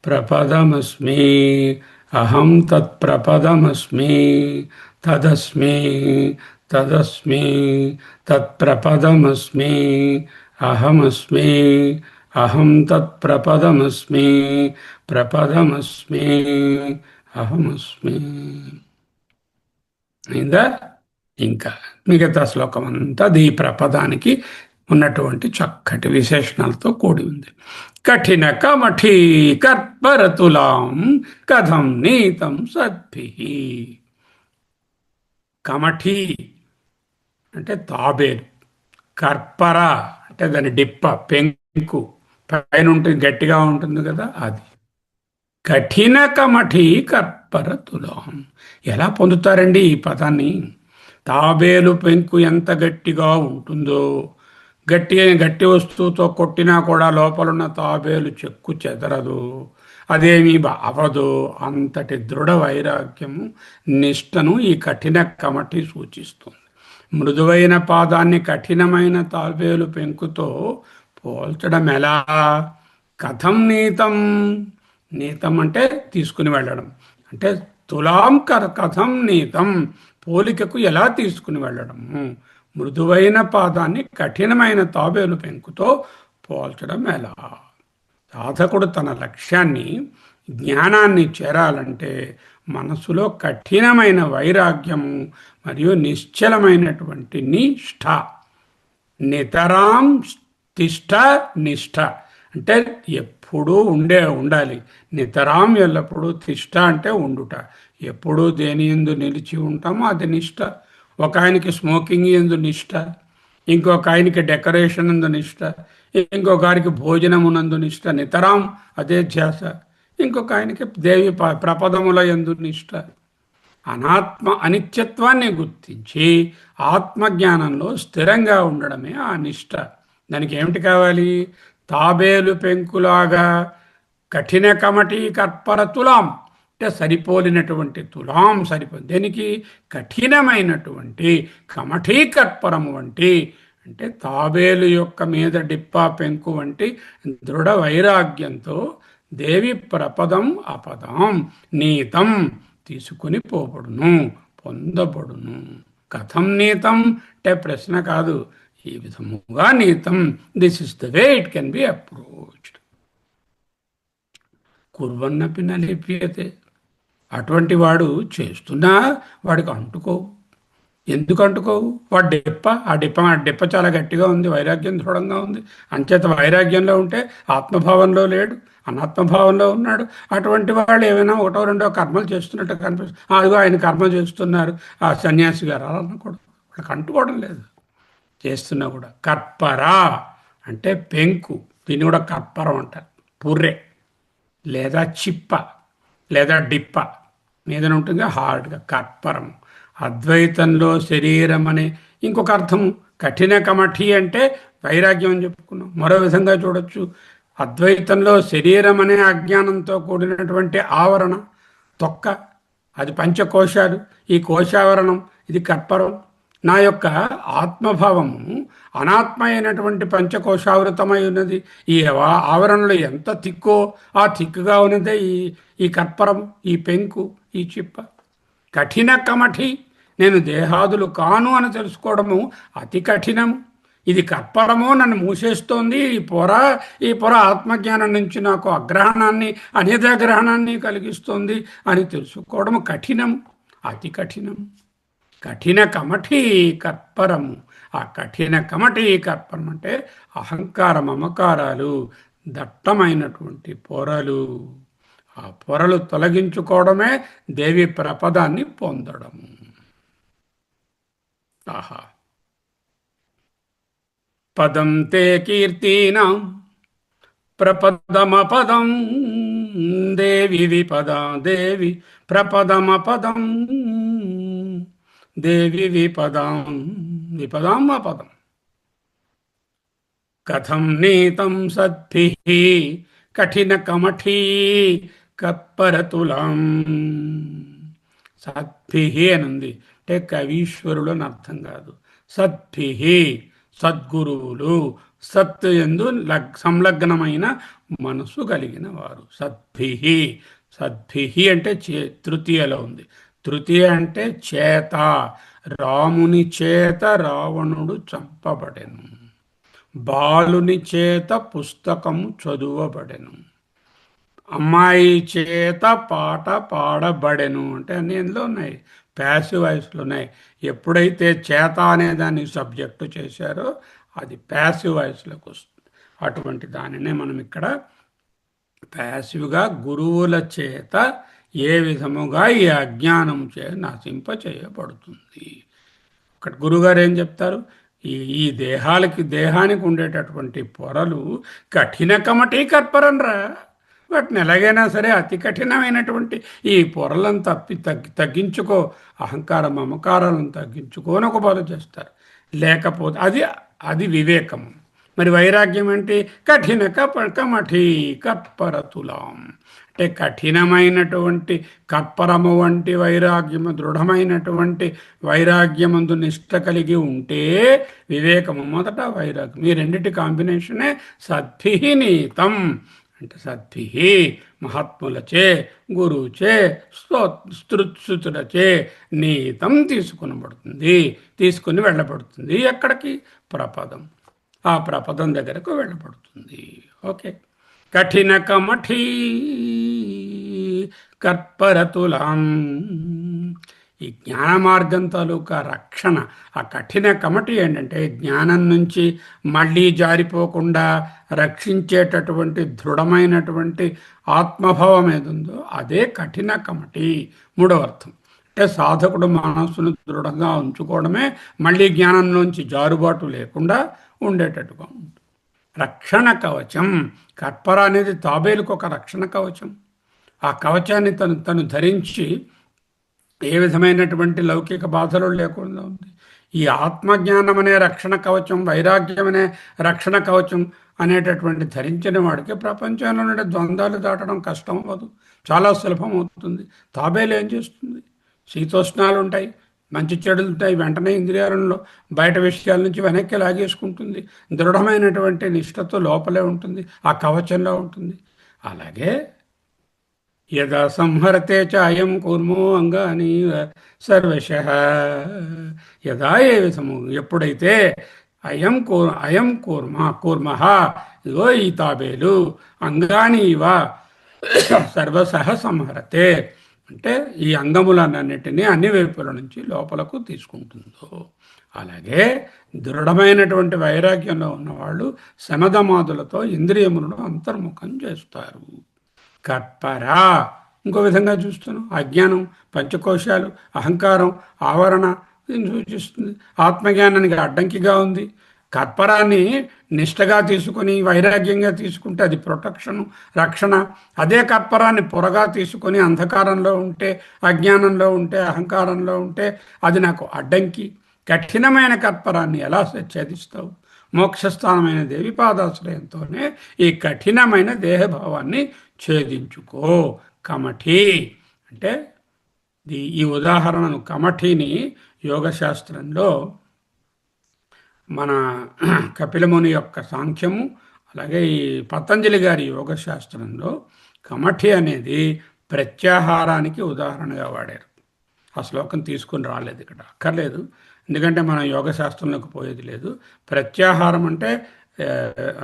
ప్రపదమస్మి అహం తత్ప్రపదమస్మి తదస్మి తదస్మి తత్ప్రపదమస్మి అహమస్మి అహం తత్ప్రపదమస్మి ప్రపదమస్మి అహమస్మి. అయిందా? ఇంకా మిగతా శ్లోకం అంతా ఈ ప్రపదానికి ఉన్నటువంటి చక్కటి విశేషణాలతో కూడి ఉంది. కఠిన కమఠీ కర్పరతులాం కథం నీతం సద్భిః. కమఠీ అంటే తాబేలు, కర్పర అంటే దాని డిప్ప, పెంకు పైన ఉంటుంది, గట్టిగా ఉంటుంది కదా అది. కఠిన కమఠీ కర్పర తులాం. ఎలా పొందుతారండి ఈ పదాన్ని? తాబేలు పెంకు ఎంత గట్టిగా ఉంటుందో, గట్టి వస్తువుతో కొట్టినా కూడా లోపలున్న తాబేలు చెక్కు చెదరదు, అదేమీ అవ్వదు. అంతటి దృఢ వైరాగ్యము నిష్టను ఈ కఠిన కమఠి సూచిస్తుంది. మృదువైన పాదాన్ని కఠినమైన తాబేలు పెంకుతో పోల్చడం ఎలా? కథం నీతం. నీతం అంటే తీసుకుని వెళ్ళడం, అంటే తులాం కథం నీతం, పోలికకు ఎలా తీసుకుని వెళ్ళడము. మృదువైన పాదాన్ని కఠినమైన తాబేలు పెంకుతో పోల్చడం ఎలా? సాధకుడు తన లక్ష్యాన్ని, జ్ఞానాన్ని చేరాలంటే మనసులో కఠినమైన వైరాగ్యము మరియు నిశ్చలమైనటువంటి నిష్ఠ. నితరాం తిష్ట నిష్ఠ అంటే ఎప్పుడూ ఉండాలి. నితరాం ఎల్లప్పుడూ, తిష్ట అంటే ఉండుట. ఎప్పుడూ దేని యందు నిలిచి ఉంటామో అది నిష్ఠ. ఒక ఆయనకి స్మోకింగ్ యందు నిష్ఠ, ఇంకొక ఆయనకి డెకరేషన్ నందు నిష్ఠ, ఇంకొక ఆయనకి భోజనమునందు నిష్ఠ, నితరాం అదే ధ్యాస. ఇంకొక ఆయనకి దేవి ప్రపదముల యందు నిష్ఠ. అనాత్మ అనిత్యత్వాన్ని గుర్తించి ఆత్మజ్ఞానంలో స్థిరంగా ఉండడమే ఆ నిష్ఠ. దానికి ఏమిటి కావాలి? తాబేలు పెంకులాగా కఠిన కమటి కర్పర తులాం అంటే సరిపోలినటువంటి తులాం సరిపోయి, దేనికి? కఠినమైనటువంటి కమఠీ కర్పరము వంటి, అంటే తాబేలు యొక్క మీద డిప్పా పెంకు వంటి దృఢ వైరాగ్యంతో దేవి ప్రపదం అపదం నీతం తీసుకుని పోబడును, పొందబడును. కథం నీతం అంటే ప్రశ్న కాదు, ఈ విధముగా నీతం. This is the way it can be approached. కుర్వన్నపి న లిప్యతే. అటువంటి వాడు చేస్తున్నా వాడికి అంటుకోవు. ఎందుకు అంటుకోవు? వాడు ఆ డిప్ప చాలా గట్టిగా ఉంది, వైరాగ్యం దృఢంగా ఉంది. అంచేత వైరాగ్యంలో ఉంటే ఆత్మభావంలో లేడు, అనాత్మభావంలో ఉన్నాడు. అటువంటి వాళ్ళు ఏమైనా ఒకటో రెండో కర్మలు చేస్తున్నట్టు కనిపిస్తుంది. అదిగో ఆయన కర్మ చేస్తున్నారు ఆ సన్యాసి గారు అలా అనకూడదు. వాళ్ళకి అంటుకోవడం లేదు, చేస్తున్నా కూడా. కర్పరా అంటే పెంకు, దీన్ని కూడా కర్పరం అంటారు. పుర్రె లేదా చిప్ప లేదా డిప్ప మీదన ఉంటుంది హార్డ్గా, కర్పరం. అద్వైతంలో శరీరం అనే ఇంకొక అర్థము. కఠిన కమఠి అంటే వైరాగ్యం అని చెప్పుకున్నాం. మరో విధంగా చూడొచ్చు, అద్వైతంలో శరీరం అనే అజ్ఞానంతో కూడినటువంటి ఆవరణ, తొక్క, అది పంచకోశాలు. ఈ కోశావరణం ఇది కర్పరం. నా యొక్క ఆత్మభావము అనాత్మ అయినటువంటి పంచకోశావృతమై ఉన్నది. ఈ ఆవరణలో ఎంత తిక్కో ఆ తిక్కుగా ఉన్నదే ఈ కర్పరం, ఈ పెంకు, ఈ చిప్ప. కఠిన కమఠి నేను దేహాదులు కాను అని తెలుసుకోవడము అతి కఠినము. ఇది కర్పరమో నన్ను మూసేస్తోంది, ఈ పొర ఆత్మజ్ఞానం నుంచి నాకు అగ్రహణాన్ని అనిదగ్రహణాన్ని కలిగిస్తోంది అని తెలుసుకోవడం కఠినం, అతి కఠినం. కఠిన కమఠీ కర్పరము. ఆ కఠిన కమఠీ కర్పరం అంటే అహంకార మమకారాలు, దట్టమైనటువంటి పొరలు. ఆ పొరలు తొలగించుకోవడమే దేవి ప్రపదాన్ని పొందడము. ఆహా. పదం తే కీర్తీనాం ప్రపదమపదం దేవి విపదా దేవి ప్రపదమపదం దేవి విపదాం అపదం. కథం నీతం సద్భిః కఠిన కమఠీ కర్పరతులాం. సద్భిః అనుంది అంటే కవీశ్వరులు అని అర్థం కాదు. సద్భిః సద్గురువులు, సత్ యందు సంలగ్నమైన మనసు కలిగిన వారు. సద్భిః. సద్భిః అంటే తృతీయలో ఉంది. తృతీయ అంటే చేత. రాముని చేత రావణుడు చంపబడెను, బాలుని చేత పుస్తకము చదువబడెను, అమ్మాయి చేత పాట పాడబడెను. అంటే అన్ని ఎందులో ఉన్నాయి? ప్యాసివ్ వాయిస్లో ఉన్నాయి. ఎప్పుడైతే చేత అనే దాన్ని సబ్జెక్టు చేశారో అది ప్యాసివ్ వాయిస్లోకి వస్తుంది. అటువంటి దానినే మనం ఇక్కడ ప్యాసివ్గా గురువుల చేత ఏ విధముగా ఈ అజ్ఞానం నశింప చేయబడుతుంది. ఇక్కడ గురుగారు ఏం చెప్తారు? ఈ దేహానికి ఉండేటటువంటి పొరలు కఠిన కమటీ కర్పరంరా. వాటిని ఎలాగైనా సరే అతి కఠినమైనటువంటి ఈ పొరలను తగ్గించుకో, అహంకార మమకారాలను తగ్గించుకోని ఒక బలు చేస్తారు. లేకపోతే అది వివేకము. మరి వైరాగ్యం ఏంటి? కఠిన కమఠీ కర్పరతులాం అంటే కఠినమైనటువంటి కర్పరము వంటి వైరాగ్యము, దృఢమైనటువంటి వైరాగ్యమందు నిష్ట కలిగి ఉంటే వివేకము మొదట, వైరాగ్యం ఈ రెండిటి కాంబినేషనే సద్భిః నీతం. అంటే సద్భిః మహాత్ములచే, గురువుచే, స్తృత్సుతులచే నీతం తీసుకుని వెళ్ళబడుతుంది. ఎక్కడికి? ప్రపదం. ఆ ప్రపదం దగ్గరకు వెళ్ళబడుతుంది. ఓకే. కఠిన కమఠీ కర్పరతులాం. ఈ జ్ఞాన మార్గం తాలూకా రక్షణ, ఆ కఠిన కమటి ఏంటంటే జ్ఞానం నుంచి మళ్ళీ జారిపోకుండా రక్షించేటటువంటి దృఢమైనటువంటి ఆత్మభావం ఏదుందో అదే కఠిన కమటి. మూడవ అర్థం అంటే సాధకుడు మనస్సును దృఢంగా ఉంచుకోవడమే మళ్ళీ జ్ఞానంలోంచి జారుబాటు లేకుండా ఉండేటట్టుగా ఉంటుంది. రక్షణ కవచం. కర్పర అనేది తాబేలుకు ఒక రక్షణ కవచం. ఆ కవచాన్ని తను ధరించి ఏ విధమైనటువంటి లౌకిక బాధలు లేకుండా ఉంది. ఈ ఆత్మజ్ఞానం అనే రక్షణ కవచం, వైరాగ్యం అనే రక్షణ కవచం అనేటటువంటి ధరించిన వాడికి ప్రపంచంలో నుండి ద్వంద్వాలు దాటడం కష్టం అవ్వదు, చాలా సులభం అవుతుంది. తాబేలు ఏం చేస్తుంది? శీతోష్ణాలు ఉంటాయి, మంచి చెడులు ఉంటాయి, వెంటనే ఇంద్రియాలలో బయట విషయాల నుంచి వెనక్కి లాగేసుకుంటుంది. దృఢమైనటువంటి నిష్ఠతో లోపలే ఉంటుంది, ఆ కవచంలో ఉంటుంది. అలాగే యదా సంహరతే చ అయం కూర్మో అంగాని సర్వశః. యదా ఏ విధము ఎప్పుడైతే అయం కూర్మః ఇగో ఈ తాబేలు అంగాని ఇవ సర్వశః సంహరతే అంటే ఈ అంగములన్నిటినీ అన్ని వైపుల నుంచి లోపలకు తీసుకుంటుందో, అలాగే దృఢమైనటువంటి వైరాగ్యంలో ఉన్నవాళ్ళు శమధమాదులతో ఇంద్రియములను అంతర్ముఖం చేస్తారు. కర్పరా ఇంకో విధంగా చూస్తున్నాం. అజ్ఞానం, పంచకోశాలు, అహంకారం, ఆవరణ సూచిస్తుంది. ఆత్మజ్ఞానానికి అడ్డంకిగా ఉంది. కర్పరాన్ని నిష్టగా తీసుకొని వైరాగ్యంగా తీసుకుంటే అది ప్రొటెక్షను, రక్షణ. అదే కర్పరాన్ని పొరగా తీసుకొని అంధకారంలో ఉంటే, అజ్ఞానంలో ఉంటే, అహంకారంలో ఉంటే అది నాకు అడ్డంకి. కఠినమైన కర్పరాన్ని ఎలా ఛేదిస్తావు? మోక్షస్థానమైన దేవి పాదాశ్రయంతోనే ఈ కఠినమైన దేహభావాన్ని ఛేదించుకో. కమఠి అంటే ఈ ఉదాహరణను, కమఠిని యోగశాస్త్రంలో మన కపిలముని యొక్క సాంఖ్యము, అలాగే ఈ పతంజలి గారి యోగశాస్త్రంలో కమఠి అనేది ప్రత్యాహారానికి ఉదాహరణగా వాడారు. ఆ శ్లోకం తీసుకుని రాలేదు ఇక్కడ, అక్కర్లేదు. ఎందుకంటే మనం యోగ శాస్త్రంలోకి పోయేది లేదు. ప్రత్యాహారం అంటే ఆ,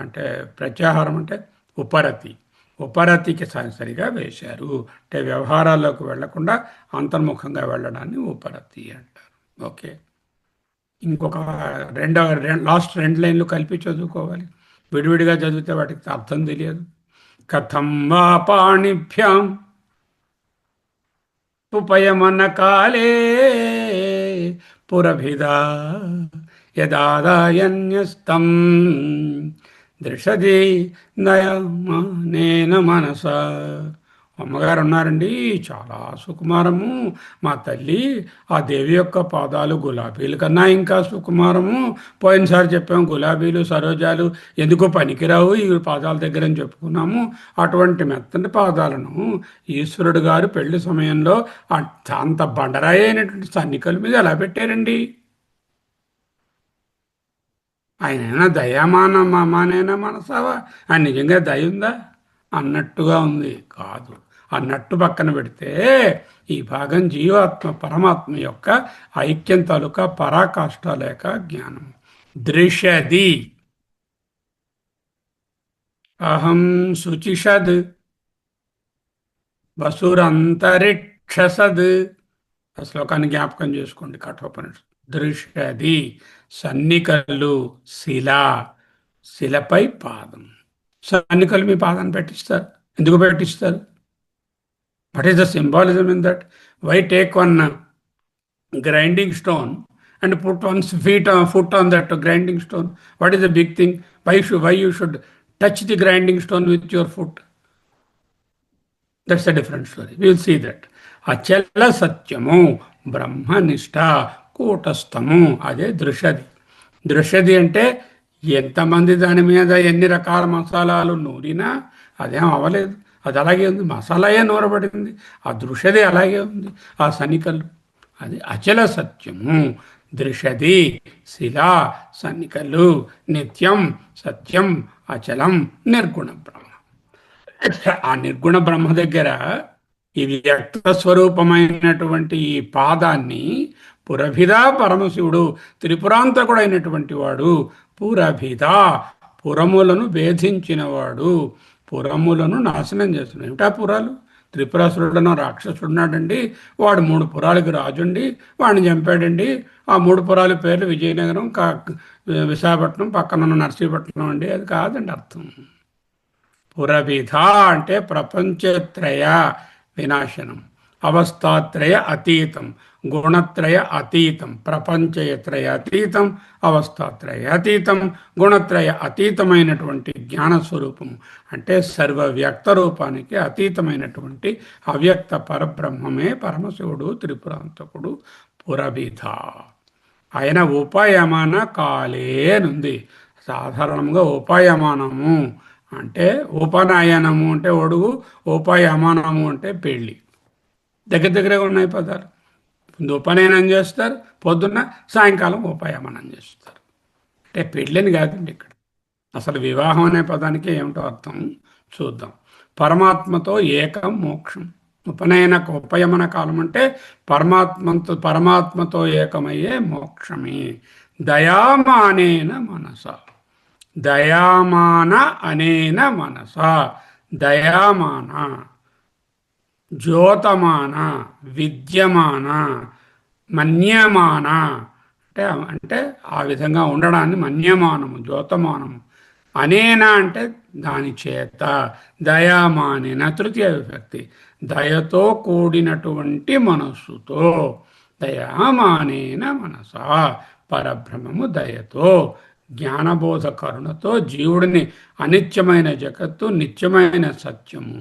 అంటే ప్రత్యాహారం అంటే ఉపరతి, ఉపరతికి సరిగా వేశారు. అంటే వ్యవహారాల్లోకి వెళ్లకుండా అంతర్ముఖంగా వెళ్ళడాన్ని ఉపరతి అంటారు. ఓకే. ఇంకొక లాస్ట్ రెండు లైన్లు కలిపి చదువుకోవాలి. విడివిడిగా చదివితే వాటికి అర్థం తెలియదు. కథం వా పాణిభ్యాం ఉపయమన కాలే పురభిదా యదాదాయన్యస్తం దృషది నయమానేన మనస. అమ్మగారు ఉన్నారండి, చాలా సుకుమారము మా తల్లి. ఆ దేవి యొక్క పాదాలు గులాబీల కన్నా ఇంకా సుకుమారము. పోయినసారి చెప్పాము గులాబీలు సరోజాలు ఎందుకో పనికిరావు ఈ పాదాల దగ్గర అని చెప్పుకున్నాము. అటువంటి మెత్తని పాదాలను ఈశ్వరుడు గారు పెళ్లి సమయంలో అంత బండరాయి అయినటువంటి సన్నికల మీద ఎలా పెట్టారండి? ఆయన దయామానైనా మనసావా, ఆయన నిజంగా దయ ఉందా అన్నట్టుగా ఉంది. కాదు అన్నట్టు పక్కన పెడితే ఈ భాగం జీవాత్మ పరమాత్మ యొక్క ఐక్యం తాలూకా పరాకాష్ట లేక జ్ఞానం. దృశది అహం శుచిషద్ వసురంతరిక్షసద్. ఆ శ్లోకాన్ని జ్ఞాపకం చేసుకోండి. కఠోపనిషత్. దృశ్యది సన్నికలు శిల, శిలపై పాదం. సన్నికలు మీ పాదాన్ని పెట్టిస్తారు. ఎందుకు పెట్టిస్తారు? What is the symbolism in that? Why take one grinding stone and put one's foot on that grinding stone? What is the big thing? Why you should touch the grinding stone with your foot? That's a different story. We will see that. అచల సత్యము బ్రహ్మనిష్ట కూటస్థము అదే దృశది. దృశది అంటే ఎంతమంది దాని మీద ఎన్ని రకాల మసాలాలు నూరినా అదేం అవ్వలేదు. అది అలాగే ఉంది. మసాలాయే నూరబడింది. ఆ దృశది అలాగే ఉంది. ఆ సన్నికలు అది అచల సత్యము. దృశది శిలా సన్నికలు నిత్యం సత్యం అచలం నిర్గుణ బ్రహ్మ. ఆ నిర్గుణ బ్రహ్మ దగ్గర ఈ వ్యక్త స్వరూపమైనటువంటి ఈ పాదాన్ని పురభిదా పరమశివుడు త్రిపురాంతకుడైనటువంటి వాడు. పురభిదా పురములను భేదించినవాడు, పురములను నాశనం చేస్తున్నాడు. ఏమిటా పురాలు? త్రిపురాసురుడనో రాక్షసుడున్నాడండి, వాడు 3 పురాలకి రాజుండి వాడిని చంపాడండి. ఆ 3 పురాల పేర్లు విజయనగరం, విశాఖపట్నం, పక్కనున్న నర్సీపట్నం అండి. అది కాదండి అర్థం. పురభిధ అంటే ప్రపంచత్రయ వినాశనం, అవస్థాత్రయ అతీతం, గుణత్రయ అతీతం. ప్రపంచత్రయ అతీతం, అవస్థాత్రయ అతీతం, గుణత్రయ అతీతమైనటువంటి జ్ఞానస్వరూపము. అంటే సర్వ వ్యక్త రూపానికి అతీతమైనటువంటి అవ్యక్త పరబ్రహ్మమే పరమశివుడు త్రిపురాంతకుడు. పురభిధ. ఆయన ఉపయమన కాలే నుంది. సాధారణంగా ఉపయమనము అంటే ఉపనయనము అంటే ఒడుగు, ఉపయమనము అంటే పెళ్ళి. దగ్గర దగ్గరగా ఉన్నాయి పదాలు. ఉపనయనం చేస్తారు పొద్దున్న, సాయంకాలం ఉపయమనం చేస్తారు. అంటే పెళ్ళని కాదండి ఇక్కడ. అసలు వివాహం అనే పదానికి ఏమిటో అర్థం చూద్దాం. పరమాత్మతో ఏకం మోక్షం. ఉపయమన కాలం అంటే పరమాత్మతో ఏకమయ్యే మోక్షమే. దయామానేన మనస. దయామాన అనేన మనస. దయామాన, జ్యోతమాన, విద్యమాన, మన్యమాన అంటే ఆ విధంగా ఉండడాన్ని మన్యమానము, జ్యోతమానము. అనేన అంటే దాని చేత. దయామానేన తృతీయ విభక్తి. దయతో కూడినటువంటి మనస్సుతో. దయామానేన మనస. పరబ్రహ్మము దయతో, జ్ఞానబోధ కరుణతో జీవుడిని అనిత్యమైన జగత్తు, నిత్యమైన సత్యము.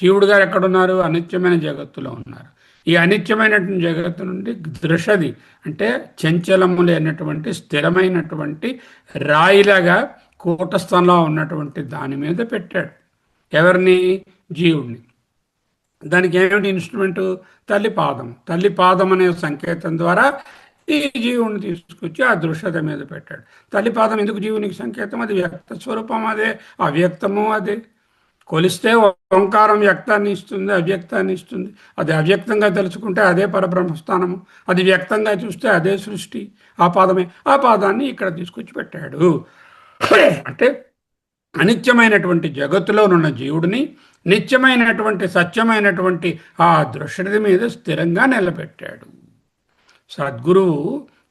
జీవుడు గారు ఎక్కడున్నారు? అనిత్యమైన జగత్తులో ఉన్నారు. ఈ అనిత్యమైనటువంటి జగత్తు నుండి దృశది అంటే చంచలము లేనటువంటి స్థిరమైనటువంటి రాయిలాగా కూటస్థంలో ఉన్నటువంటి దాని మీద పెట్టాడు. ఎవరిని? జీవుడిని. దానికి ఏమిటి ఇన్స్ట్రుమెంటు? తల్లి పాదం. తల్లి పాదం అనే సంకేతం ద్వారా ఈ జీవుని తీసుకొచ్చి ఆ దృశ్యత మీద పెట్టాడు. తల్లిపాదం ఎందుకు జీవునికి సంకేతం? అది వ్యక్త స్వరూపం అదే, అవ్యక్తము అదే. కొలిస్తే ఓంకారం వ్యక్తాన్ని ఇస్తుంది, అవ్యక్తాన్ని ఇస్తుంది. అది అవ్యక్తంగా తెలుసుకుంటే అదే పరబ్రహ్మస్థానము, అది వ్యక్తంగా చూస్తే అదే సృష్టి. ఆ పాదమే, ఆ పాదాన్ని ఇక్కడ తీసుకొచ్చి పెట్టాడు. అంటే అనిత్యమైనటువంటి జగత్తులోనున్న జీవుడిని నిత్యమైనటువంటి సత్యమైనటువంటి ఆ దృష్టి మీద స్థిరంగా నిలబెట్టాడు. సద్గురువు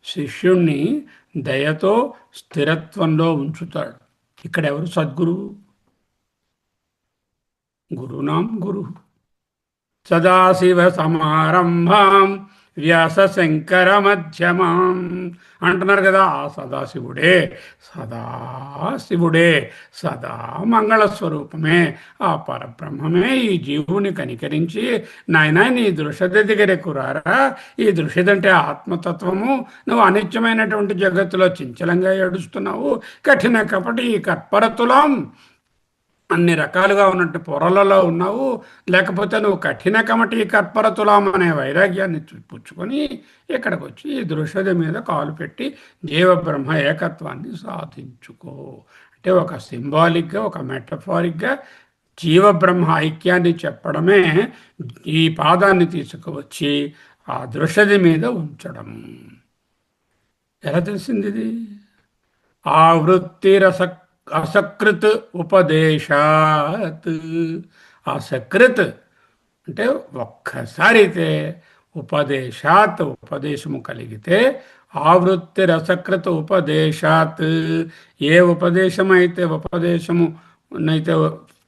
శిష్యుణ్ణి దయతో స్థిరత్వంలో ఉంచుతాడు. ఇక్కడ ఎవరు సద్గురువు? గురునాం గురు. సదాశివ సమారంభాం వ్యాస శంకర మధ్యమాం అంటున్నారు కదా. ఆ సదాశివుడే, సదాశివుడే, సదా మంగళస్వరూపమే, ఆ పరబ్రహ్మమే ఈ జీవుని కనికరించి, నాయన నీ దృషద దగ్గరకు రారా, ఈ దృషదంటే ఆత్మతత్వము, నువ్వు అనిత్యమైనటువంటి జగత్తులో చంచలంగా ఏడుస్తున్నావు, కఠిన కపటి కర్పరతులం, అన్ని రకాలుగా ఉన్నట్టు పొరలలో ఉన్నావు, లేకపోతే నువ్వు కఠిన కమటి కర్పరతులాం అనే వైరాగ్యాన్ని పుచ్చుకొని ఇక్కడికి వచ్చి ఈ దృశ్యత మీద కాలు పెట్టి జీవబ్రహ్మ ఏకత్వాన్ని సాధించుకో. అంటే ఒక సింబాలిక్గా, ఒక మెటఫారిక్గా జీవబ్రహ్మ ఐక్యాన్ని చెప్పడమే ఈ పాదాన్ని తీసుకువచ్చి ఆ దృశ్యత మీద ఉంచడం. ఎలా తెలిసింది ఇది? ఆ వృత్తిరస అసకృత్ ఉపదేశాత్. ఆ సకృత్ అంటే ఒక్కసారితే, ఉపదేశాత్ ఉపదేశము కలిగితే, ఆవృత్తి రసకృత ఉపదేశాత్ ఏ ఉపదేశమైతే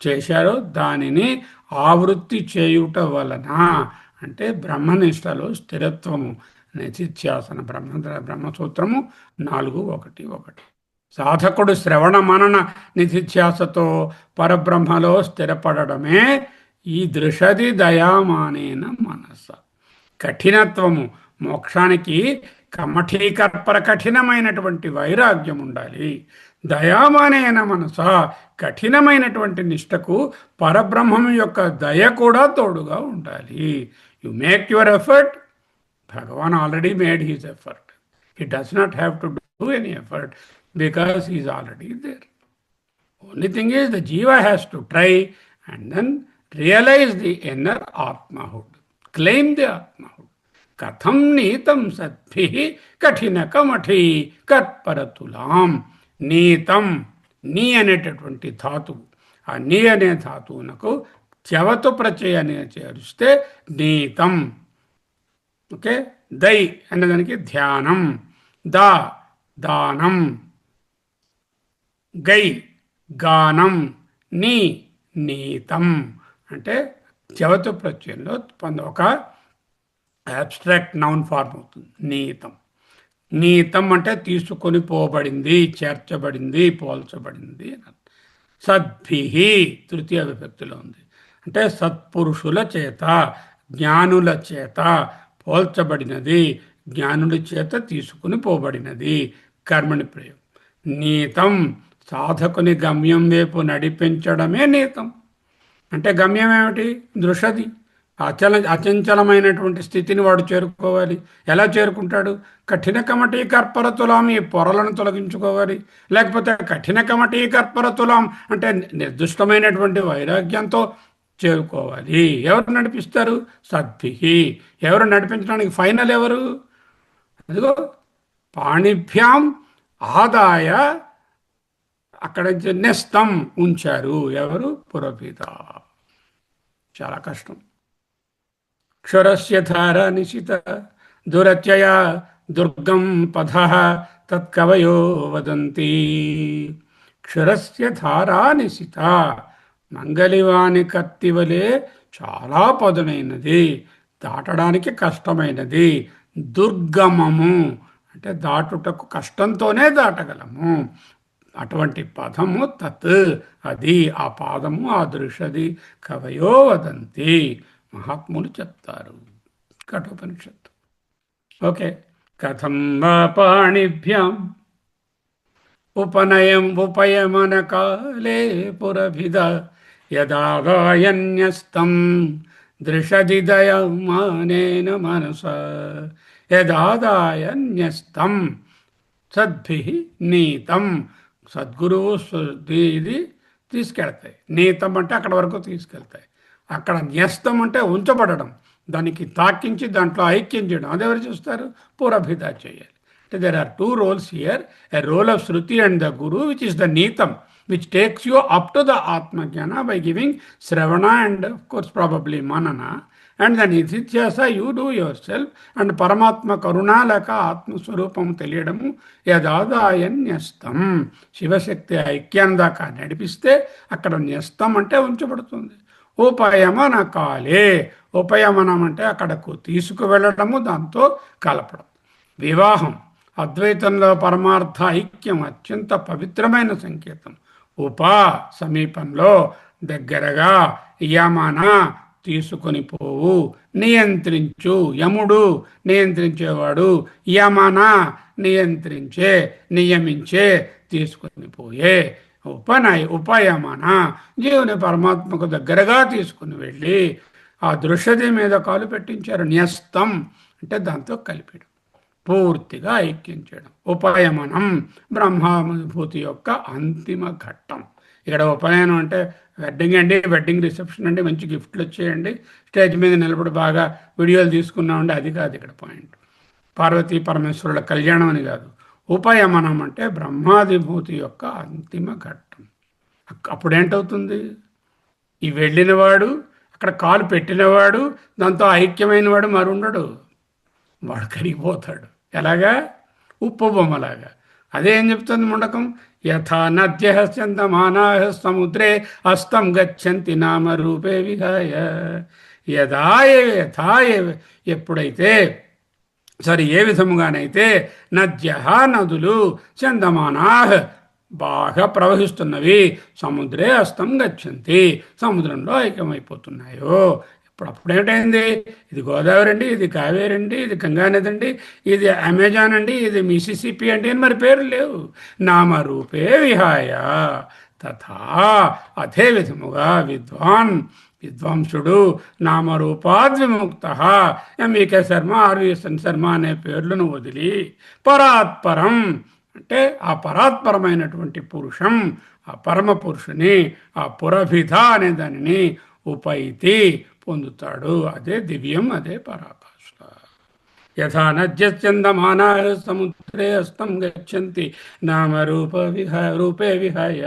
చేశారో దానిని ఆవృత్తి చేయుట వలన, అంటే బ్రహ్మనిష్టలో స్థిరత్వము, నిధిధ్యాసన బ్రహ్మసూత్రము 4:1. సాధకుడు శ్రవణ మనన నిధిధ్యాసతో పరబ్రహ్మలో స్థిరపడమే ఈ దృషది దయామానేన మనస. కఠినత్వము మోక్షానికి కమఠీకర్పర కఠినమైనటువంటి వైరాగ్యం ఉండాలి. దయామానేన మనస కఠినమైనటువంటి నిష్టకు పరబ్రహ్మం యొక్క దయ కూడా తోడుగా ఉండాలి. You make your effort, Bhagwan already made his effort. He does not have to do any effort because he is already there. Only thing is the jiva has to try and then realize the inner atmahood, claim the atmahood. Katham neetam sadbhi kathina kamathi karparatulam. నీతం, నీ అనేటటువంటి ధాతువు, ఆ నీ అనే ధాతువునకు చవతు ప్రత్యయాన్ని చేరుస్తే నీతం. Okay, దై అనేదానికి ధ్యానం, దా దానం, గై గానం, నీ నీతం. అంటే చవతు ప్రత్యయంలో ఒక అబ్స్ట్రాక్ట్ నౌన్ ఫార్మ్ అవుతుంది నీతం. నీతం అంటే తీసుకొని పోబడింది, చేర్చబడింది, పోల్చబడింది. సద్భిహి తృతీయ విభక్తిలో ఉంది. అంటే సత్పురుషుల చేత, జ్ఞానుల చేత పోల్చబడినది, జ్ఞానుల చేత తీసుకుని పోబడినది. కర్మని ప్రయోగం. నీతం సాధకుని గమ్యం వైపు నడిపించడమే నీతం. అంటే గమ్యం ఏమిటి? దృషది, అచంచలమైనటువంటి స్థితిని వాడు చేరుకోవాలి. ఎలా చేరుకుంటాడు? కఠిన కమటీ కర్పరతులాం, ఈ పొరలను తొలగించుకోవాలి. లేకపోతే కఠిన కమటీ కర్పరతులాం అంటే నిర్దిష్టమైనటువంటి వైరాగ్యంతో చేరుకోవాలి. ఎవరు నడిపిస్తారు? సద్భిహి. ఎవరు నడిపించడానికి ఫైనల్ ఎవరు? అదిగో పాణిభ్యాం ఆదాయ అక్కడ నెస్తం ఉంచారు. ఎవరు? పురపిత. చాలా కష్టం. క్షరస్య ధార నిశిత దురత్యయ దుర్గం పథ తత్కవయో వదంతి. క్షరస్య ధారా నిశిత, మంగళివాని కత్తివలే చాలా పదునైనది, దాటడానికి కష్టమైనది. దుర్గమము అంటే దాటుటకు కష్టంతోనే దాటగలము. అటువంటి పదము తత్, అది, ఆ పాదము, ఆ దృశ్యది కవయో వదంతి, మహాత్ములు చెప్తారు. కఠోపనిషత్తు. ఓకే. కథం వా పాణిభ్యాం ఉపయమన కాలే పురభిద యదా గాయన్యస్తం దృషది దయమానేన మనస. యదాదాయన్యస్తం సద్భిః నీతం. సద్గురువు ఇది తీసుకెళ్తాయి. నీతం అంటే అక్కడ వరకు తీసుకెళ్తాయి. అక్కడ న్యస్తం అంటే ఉంచబడడం, దానికి తాకించి దాంట్లో ఐక్యం చేయడం. అదెవరు చూస్తారు? పూరభిద చేయాలి. అంటే there are two roles here, a role of shruti and the guru which is the నీతం which takes you up to the Atmajnana by giving Sravana and of course probably Manana. And then Nidhyasa you do yourself and Paramatma Karunalaka Atma Swarupam తెలియడము యదాదాయ న్యస్తం. శివశక్తి ఐక్యం దాకా నడిపిస్తే అక్కడ న్యస్తం అంటే ఉంచబడుతుంది. ఉపయమన కాలే, ఉపయమనం అంటే అక్కడకు తీసుకువెళ్ళడము, దాంతో కలపడం. వివాహం అద్వైతంలో పరమార్థ ఐక్యం అత్యంత పవిత్రమైన సంకేతం. ఉప సమీపంలో, దగ్గరగా, యమన తీసుకొని పోవు, నియంత్రించు, యముడు నియంత్రించేవాడు, యమన నియంత్రించే, నియమించే, తీసుకొని పోయే. ఉపయమన జీవుని పరమాత్మకు దగ్గరగా తీసుకుని వెళ్ళి ఆ దృశ్యది మీద కాలు పెట్టించారు. న్యస్తం అంటే దాంతో కలిపడం, పూర్తిగా ఐక్యం చేయడం. ఉపయమనం బ్రహ్మానుభూతి యొక్క అంతిమ ఘట్టం. ఇక్కడ ఉపనయనం అంటే వెడ్డింగ్ అండి, వెడ్డింగ్ రిసెప్షన్ అండి, మంచి గిఫ్ట్లు వచ్చేయండి, స్టేజ్ మీద నిలబడి బాగా వీడియోలు తీసుకున్నామండి, అది కాదు ఇక్కడ పాయింట్. పార్వతీ పరమేశ్వరుల కళ్యాణం అని కాదు. ఉపయమనం అంటే బ్రహ్మాదిభూతి యొక్క అంతిమ ఘట్టం. అప్పుడేంటవుతుంది? ఈ వెళ్ళినవాడు, అక్కడ కాలు పెట్టినవాడు, దాంతో ఐక్యమైన వాడు మరుండడు, వాడు కరిగిపోతాడు. ఎలాగా? ఉప్పు బొమ్మలాగా. అదే ఏం చెప్తుంది ముండకం? యథా నద్య చందమానా సముద్రే అస్తం గచ్చంతి నామరూపే విహాయ. యథా ఎప్పుడైతే, ఏ విధముగానైతే నద్య నదులు చందమానా బాగా ప్రవహిస్తున్నవి, సముద్రే అస్తం గచ్చంతి సముద్రంలో ఐక్యమైపోతున్నాయో. అప్పుడేమిటైంది? ఇది గోదావరి అండి, ఇది కావేరి అండి, ఇది గంగానది అండి, ఇది అమెజాన్ అండి, ఇది మిసిసిపి అండి అని మరి పేర్లు లేవు. నామరూపే విహాయ తథా, అదే విధముగా విద్వాంసుడు నామరూపాద్విముక్త, ఎంవికే శర్మ, ఆర్విఎస్ఎన్ శర్మ అనే పేర్లను వదిలి పరాత్పరం అంటే ఆ పరాత్పరమైనటువంటి పురుషం, ఆ పరమ పురుషుని, ఆ పురభిధ అనే దానిని ఉపైతి పొందుతాడు. అదే దివ్యం, అదే పరాకాష్ఠ. యథా నద్యచందమానా సముద్రే అస్తం గచ్చంతి రూపే విహాయ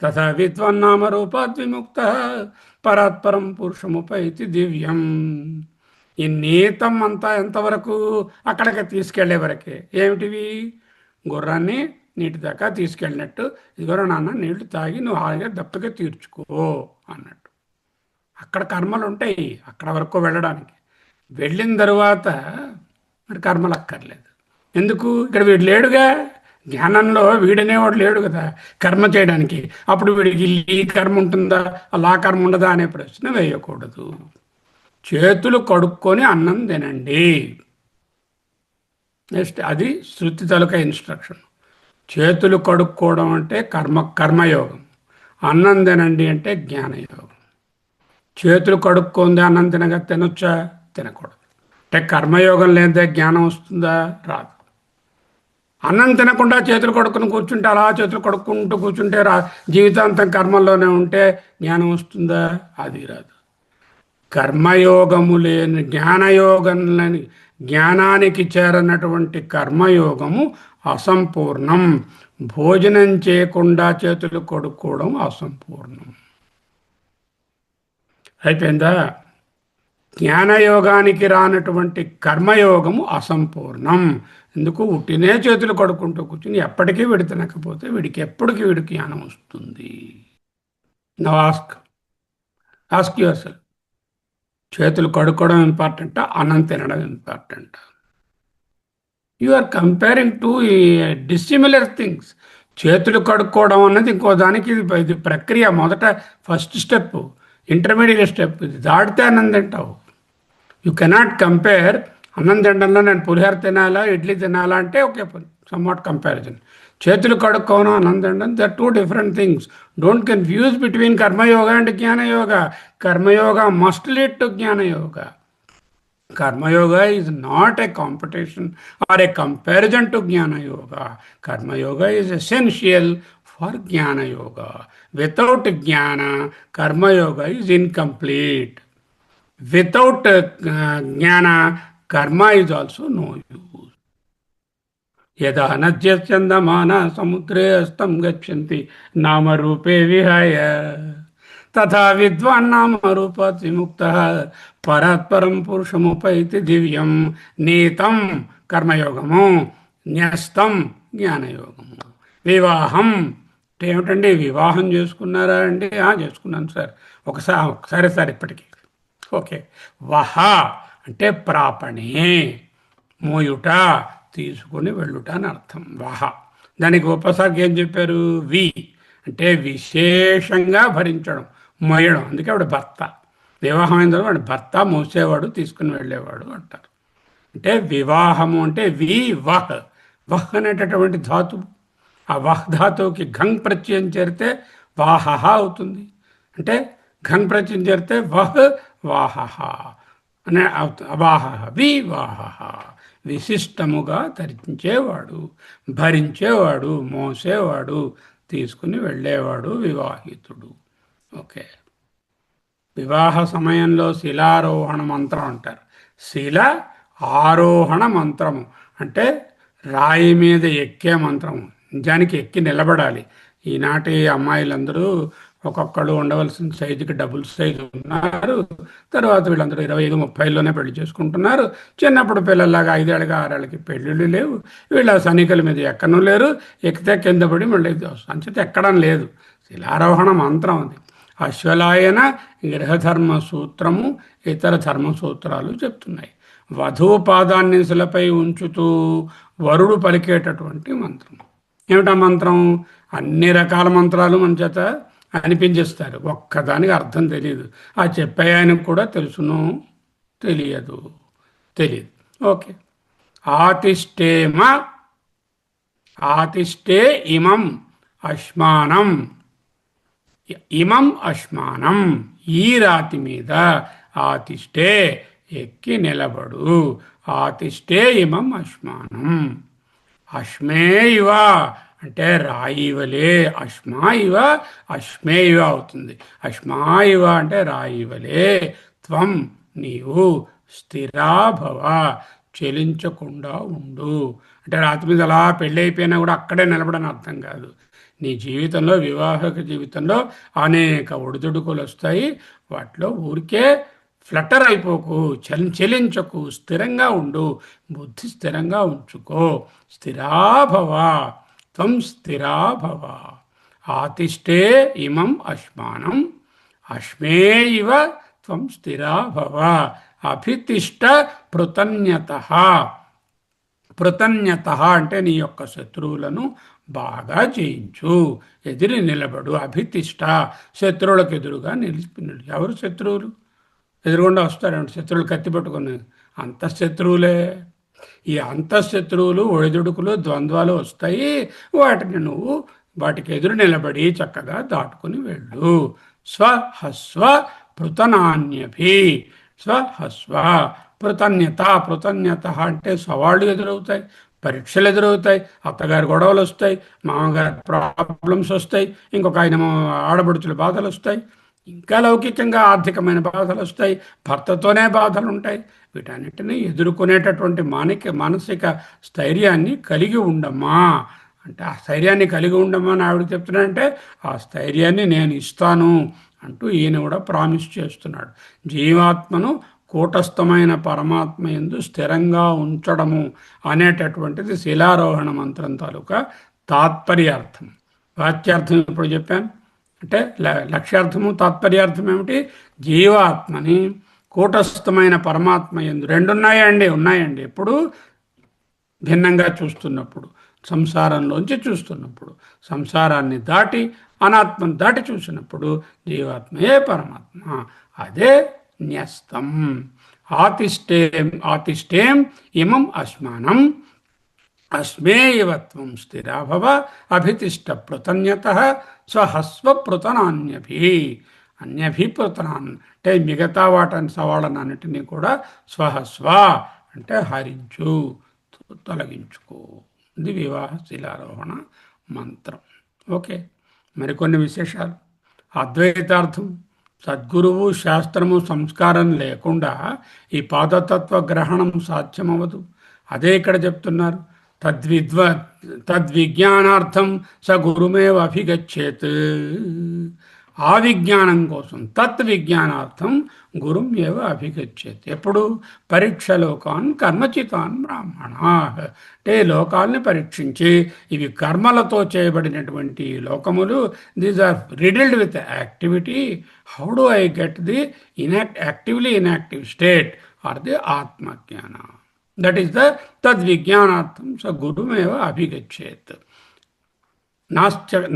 తథా విద్వన్నామరూపాద్ విముక్త పరాత్పరం పురుషముపైతి దివ్యం. ఈ నీతం అంతా ఎంతవరకు? అక్కడికి తీసుకెళ్లే వరకే. ఏమిటివి? గుర్రాన్ని నీటి దాకా తీసుకెళ్ళినట్టు, ఇదిగో నాన్న నీళ్లు తాగి నువ్వు హాయిగా దప్పగా తీర్చుకో అన్నట్టు. అక్కడ కర్మలు ఉంటాయి అక్కడ వరకు వెళ్ళడానికి. వెళ్ళిన తరువాత మరి కర్మలు అక్కర్లేదు. ఎందుకు? ఇక్కడ వీడు లేడుగా, జ్ఞానంలో వీడనేవాడు లేడు కదా కర్మ చేయడానికి. అప్పుడు వీడికి ఈ కర్మ ఉంటుందా, అలా కర్మ ఉండదా అనే ప్రశ్న వేయకూడదు. చేతులు కడుక్కొని అన్నం తినండి. నెక్స్ట్ అది శృతి తాలూకా ఇన్స్ట్రక్షన్. చేతులు కడుక్కోవడం అంటే కర్మయోగం, అన్నం తినండి అంటే జ్ఞానయోగం. చేతులు కడుక్కుంది అన్నం తినొచ్చా? తినకూడదు. అంటే కర్మయోగం లేదా జ్ఞానం వస్తుందా? రాదు. అన్నం తినకుండా చేతులు కడుక్కుని కూర్చుంటే, అలా చేతులు కడుక్కుంటూ కూర్చుంటే జీవితాంతం కర్మల్లోనే ఉంటే జ్ఞానం వస్తుందా? అది రాదు. కర్మయోగము లేని జ్ఞానయోగంలని, జ్ఞానానికి చేరనటువంటి కర్మయోగము అసంపూర్ణం. భోజనం చేయకుండా చేతులు కడుక్కోవడం అసంపూర్ణం. అయిపోయిందా? జ్ఞానయోగానికి రానటువంటి కర్మయోగము అసంపూర్ణం. ఎందుకు? ఉట్టినే చేతులు కడుక్కుంటూ కూర్చుని ఎప్పటికీ వీడి తినకపోతే ఎప్పటికీ వీడికి జ్ఞానం వస్తుంది. నవ్ ఆస్క్ యువర్ సెల్ఫ్, చేతులు కడుక్కోవడం ఇంపార్టెంటా, అన్నం తినడం ఇంపార్టెంటా? You are comparing to dissimilar things. చేతులు కడుక్కోవడం అన్నది ఇంకో దానికి ఇది ప్రక్రియ. మొదట ఫస్ట్ స్టెప్, ఇంటర్మీడియట్ స్టెప్. ఇది దాటితే అన్నం తింటావు. You cannot compare. అన్నం తినడంలో నేను పులిహోర తినాలా, ఇడ్లీ తినాలా అంటే ఓకే, సమ్వాట్ కంపారిజన్. చేతులు కడుక్కోవడం, అన్నం తినడం, the two different things. Don't confuse between karma yoga and jnana yoga. Karma yoga must lead to jnana yoga. Karma-yoga is not a competition or a comparison to Jnana Yoga. Karma-yoga is essential for jnana yoga. Without jnana karma yoga is incomplete. Without జ్ఞాన కర్మ is also no use. యదా నద్యశ్చందమాన సముద్రే అస్తం గచ్చంతి నామరూపే విహాయ తథా విద్వాన్ నామరూపాత్ విముక్తః పరాత్పరం పురుషముపైతి దివ్యం. నీతం కర్మయోగము, న్యస్తం జ్ఞానయోగము. వివాహం అంటే ఏమిటండి? వివాహం చేసుకున్నారా అండి? చేసుకున్నాను సార్. ఒకసారి సార్ ఇప్పటికీ. ఓకే. వహ అంటే ప్రాపణే, మోయుట, తీసుకుని వెళ్ళుట అని అర్థం. వహ. దానికి ఉపసర్గ ఏం చెప్పారు? వి అంటే విశేషంగా భరించడం, మోయడం. అందుకే వాడు భర్త. వివాహం అయిన తర్వాత వాడు భర్త, మోసేవాడు, తీసుకుని వెళ్ళేవాడు అంటారు. అంటే వివాహము అంటే వి వహ్. వహ్ అనేటటువంటి ధాతు, ఆ వహ్ ధాతువుకి ఘంగ్ ప్రత్యయం చేరితే వాహహ అవుతుంది. అంటే ఘంగ్ ప్రత్యయం చేరితే వహ్ వాహహ అనే అవుతుంది. వాహహ వివాహ. విశిష్టముగా ధరించేవాడు, భరించేవాడు, మోసేవాడు, తీసుకుని వెళ్ళేవాడు వివాహితుడు. ఓకే. వివాహ సమయంలో శిలారోహణ మంత్రం అంటారు. శిల ఆరోహణ మంత్రము అంటే రాయి మీద ఎక్కే మంత్రము. నిజానికి ఎక్కి నిలబడాలి. ఈనాటి అమ్మాయిలందరూ ఒక్కొక్కళ్ళు ఉండవలసిన సైజుకి డబుల్ సైజు ఉన్నారు. తర్వాత వీళ్ళందరూ 25, 30లోనే పెళ్లి చేసుకుంటున్నారు. చిన్నప్పుడు పిల్లల్లాగా 5 ఏళ్ళకి 6 ఏళ్ళకి పెళ్ళిళ్ళు లేవు. వీళ్ళ సైనికుల మీద ఎక్కనూ లేరు. ఎక్కితే కింద పడి మళ్ళీ సంచిత ఎక్కడం లేదు. శిలారోహణ మంత్రం అది. అశ్వలాయన గృహధర్మ సూత్రము, ఇతర ధర్మ సూత్రాలు చెప్తున్నాయి. వధువు పాదాన్ని శిలపై ఉంచుతూ వరుడు పలికేటటువంటి మంత్రం. ఏమిటా మంత్రం? అన్ని రకాల మంత్రాలు మన చేత అనిపించేస్తారు. ఒక్కదానికి అర్థం తెలియదు. ఆ చెప్పే ఆయనకు కూడా తెలుసును, తెలియదు. ఓకే. ఆతిష్టేమ, ఆతిష్టే ఇమం అశ్మానం. ఇమం అశ్మానం, ఈ రాతి మీద. ఆతిష్టే ఎక్కి నిలబడు. ఆతిష్టే ఇమం అశ్మానం. అశ్మే ఇవ అంటే రాయి వలే. అశ్మా ఇవ అశ్మే ఇవ అవుతుంది. అశ్మా ఇవ అంటే రాయి వలే. త్వం నీవు స్థిరాభవ చెలించకుండా ఉండు. అంటే రాత్రి మీద అలా పెళ్ళి అయిపోయినా కూడా అక్కడే నిలబడని అర్థం కాదు. నీ జీవితంలో, వివాహక జీవితంలో అనేక ఒడిదుడుకులు వస్తాయి. వాటిలో ఊరికే ఫ్లటర్ అయిపోకు, చెలించకు, స్థిరంగా ఉండు. బుద్ధి స్థిరంగా ఉంచుకో. స్థిరాభవ, త్వం స్థిరాభవ. ఆతిష్టే ఇమం అశ్మానం అశ్మే ఇవ త్వం స్థిరాభవ. అభితిష్ట పృతన్యతః. పృతన్యత అంటే నీ యొక్క శత్రువులను బాగా జయించు, ఎదిరి నిలబడు. అభితిష్ట శత్రువులకు ఎదురుగా నిలిపి. ఎవరు శత్రువులు? ఎదురుగుండా వస్తారండి శత్రువులు కత్తి పట్టుకుని. అంతఃశత్రువులే. ఈ అంతఃశత్రువులు, ఒడిదుడుకులు, ద్వంద్వాలు వస్తాయి. వాటికి ఎదురు నిలబడి చక్కగా దాటుకుని వెళ్ళు. స్వహస్వ పృతనాన్యభి. స్వహస్వ పృతన్యత. పృతన్యత అంటే సవాళ్ళు ఎదురవుతాయి, పరీక్షలు ఎదురవుతాయి, అత్తగారి గొడవలు వస్తాయి, మామగారి ప్రాబ్లమ్స్ వస్తాయి, ఇంకొక ఆయన ఆడబడుచుల బాధలు వస్తాయి, ఇంకా లౌకికంగా ఆర్థికమైన బాధలు వస్తాయి, భర్తతోనే బాధలు ఉంటాయి. వీటన్నిటిని ఎదుర్కొనేటటువంటి మానసిక స్థైర్యాన్ని కలిగి ఉండమ్మా అంటే, ఆ స్థైర్యాన్ని కలిగి ఉండమ్మా అని ఆవిడ చెప్తున్నాడంటే, ఆ స్థైర్యాన్ని నేను ఇస్తాను అంటూ ఈయన కూడా ప్రామిస్ చేస్తున్నాడు. జీవాత్మను కూటస్థమైన పరమాత్మ యందు స్థిరంగా ఉంచడము అనేటటువంటిది శిలారోహణ మంత్రం తాలూకా తాత్పర్యార్థం. వాచ్యార్థం ఇప్పుడు చెప్పాను. అంటే లక్ష్యార్థము, తాత్పర్యార్థం ఏమిటి? జీవాత్మని కూటస్థమైన పరమాత్మ యందు. ఉన్నాయండి. ఎప్పుడు? భిన్నంగా చూస్తున్నప్పుడు, సంసారంలోంచి చూస్తున్నప్పుడు, సంసారాన్ని దాటి అనాత్మను దాటి చూసినప్పుడు జీవాత్మయే పరమాత్మ. అదే న్యస్తం. ఆతిష్టేం ఇమం అశ్మానం అశ్మేయవత్వం స్థిరాభవ. అభితిష్ట పృతన్యతః స్వహస్వ పృతనాన్యభి పృతనాన్ అంటే మిగతా సవాళ్ళనన్నిటినీ కూడా స్వహస్వ అంటే హరించు, తొలగించుకో. ఇది వివాహ శిలారోహణ మంత్రం. ఓకే. మరికొన్ని విశేషాలు. అద్వైతార్థం. సద్గురువు శాస్త్రము సంస్కారం లేకుండా ఈ పాదతత్వ గ్రహణం సాధ్యమవదు. అదే ఇక్కడ చెప్తున్నారు. తద్విద్వ తద్విజ్ఞానార్థం స గురుమేవ అభిగచ్చేత్. ఆ విజ్ఞానం కోసం తత్విజ్ఞానార్థం గురుం ఏవ అభిగచ్చేత్. ఎప్పుడు? పరీక్షలోకాన్ కర్మచితాన్ బ్రాహ్మణా. అంటే లోకాల్ని పరీక్షించి ఇవి కర్మలతో చేయబడినటువంటి లోకములు, these are riddled with activity. How do I get the actively inactive state or the atma jnana. That is the తద్విజ్ఞానార్థం స గురుమేవ అభిగచ్చేత్.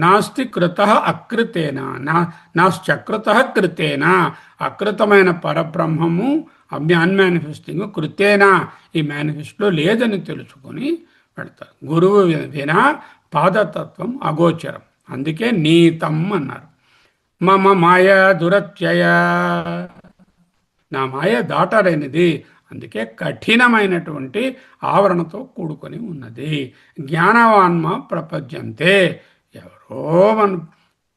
నాస్తి కృత అకృతేన, నాశ్చకృత కృతేన. అకృతమైన పరబ్రహ్మము అన్మానిఫెస్టింగ్ కృతేన ఈ మేనిఫెస్ట్లో లేదని తెలుసుకొని పెడతారు. గురువు వినా పాదతత్వం అగోచరం. అందుకే నీతం అన్నారు. మమ మాయ దురత్యయ, నా మాయ దాటలేనిది. అందుకే కఠినమైనటువంటి ఆవరణతో కూడుకొని ఉన్నది. జ్ఞానవాన్మ ప్రపద్యంతే. ఎవరో మన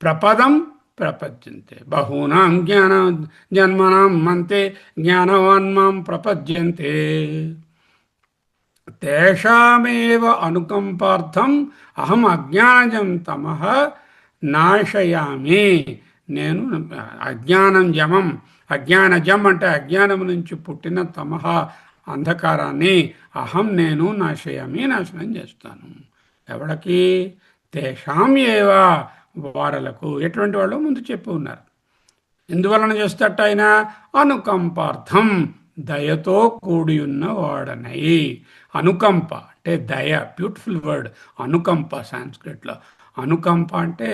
ప్రపదం ప్రపద్యంతే. బహూనాం జ్ఞాన జన్మనాం మంతే జ్ఞానవాన్మాం ప్రపద్యంతే. తేషామేవ అనుకంపార్థం అహం అజ్ఞానజం తమః నాశయామి. నేను అజ్ఞానం జమం, అజ్ఞానజం అంటే అజ్ఞానం నుంచి పుట్టిన తమః అంధకారాన్ని అహం నేను నాశయామి నాశనం చేస్తాను. ఎవరికి? తేషాం ఏవా వారలకు. ఎటువంటి వాళ్ళు ముందు చెప్పి ఉన్నారు. ఎందువలన చేస్తట ఆయన? అనుకంపార్థం, దయతో కూడి ఉన్న వాడనై. అనుకంప అంటే దయ, బ్యూటిఫుల్ వర్డ్ అనుకంప సాంస్క్రిట్లో. అనుకంప అంటే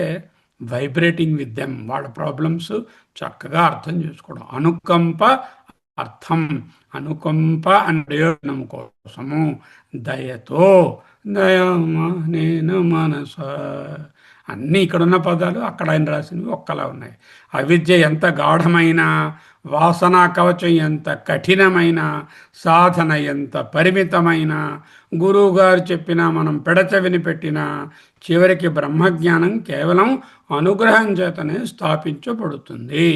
వైబ్రేటింగ్ విత్ దెమ్, వాళ్ళ ప్రాబ్లమ్స్ చక్కగా అర్థం చేసుకోవడం. అనుకంప అర్థం, అనుకంప అనే ప్రయోజనం కోసము దయతో. దయామానేన మనస. అన్నీ ఇక్కడున్న పదాలు అక్కడ ఆయన రాసినవి ఒక్కలా ఉన్నాయి. అవిద్య ఎంత గాఢమైన, వాసనా కవచం ఎంత కఠినమైన, సాధన ఎంత పరిమితమైన, గురువుగారు చెప్పినా మనం పెడచెవిని పెట్టినా చివరికి బ్రహ్మజ్ఞానం కేవలం అనుగ్రహం చేతనే స్థాపించబడుతుంది.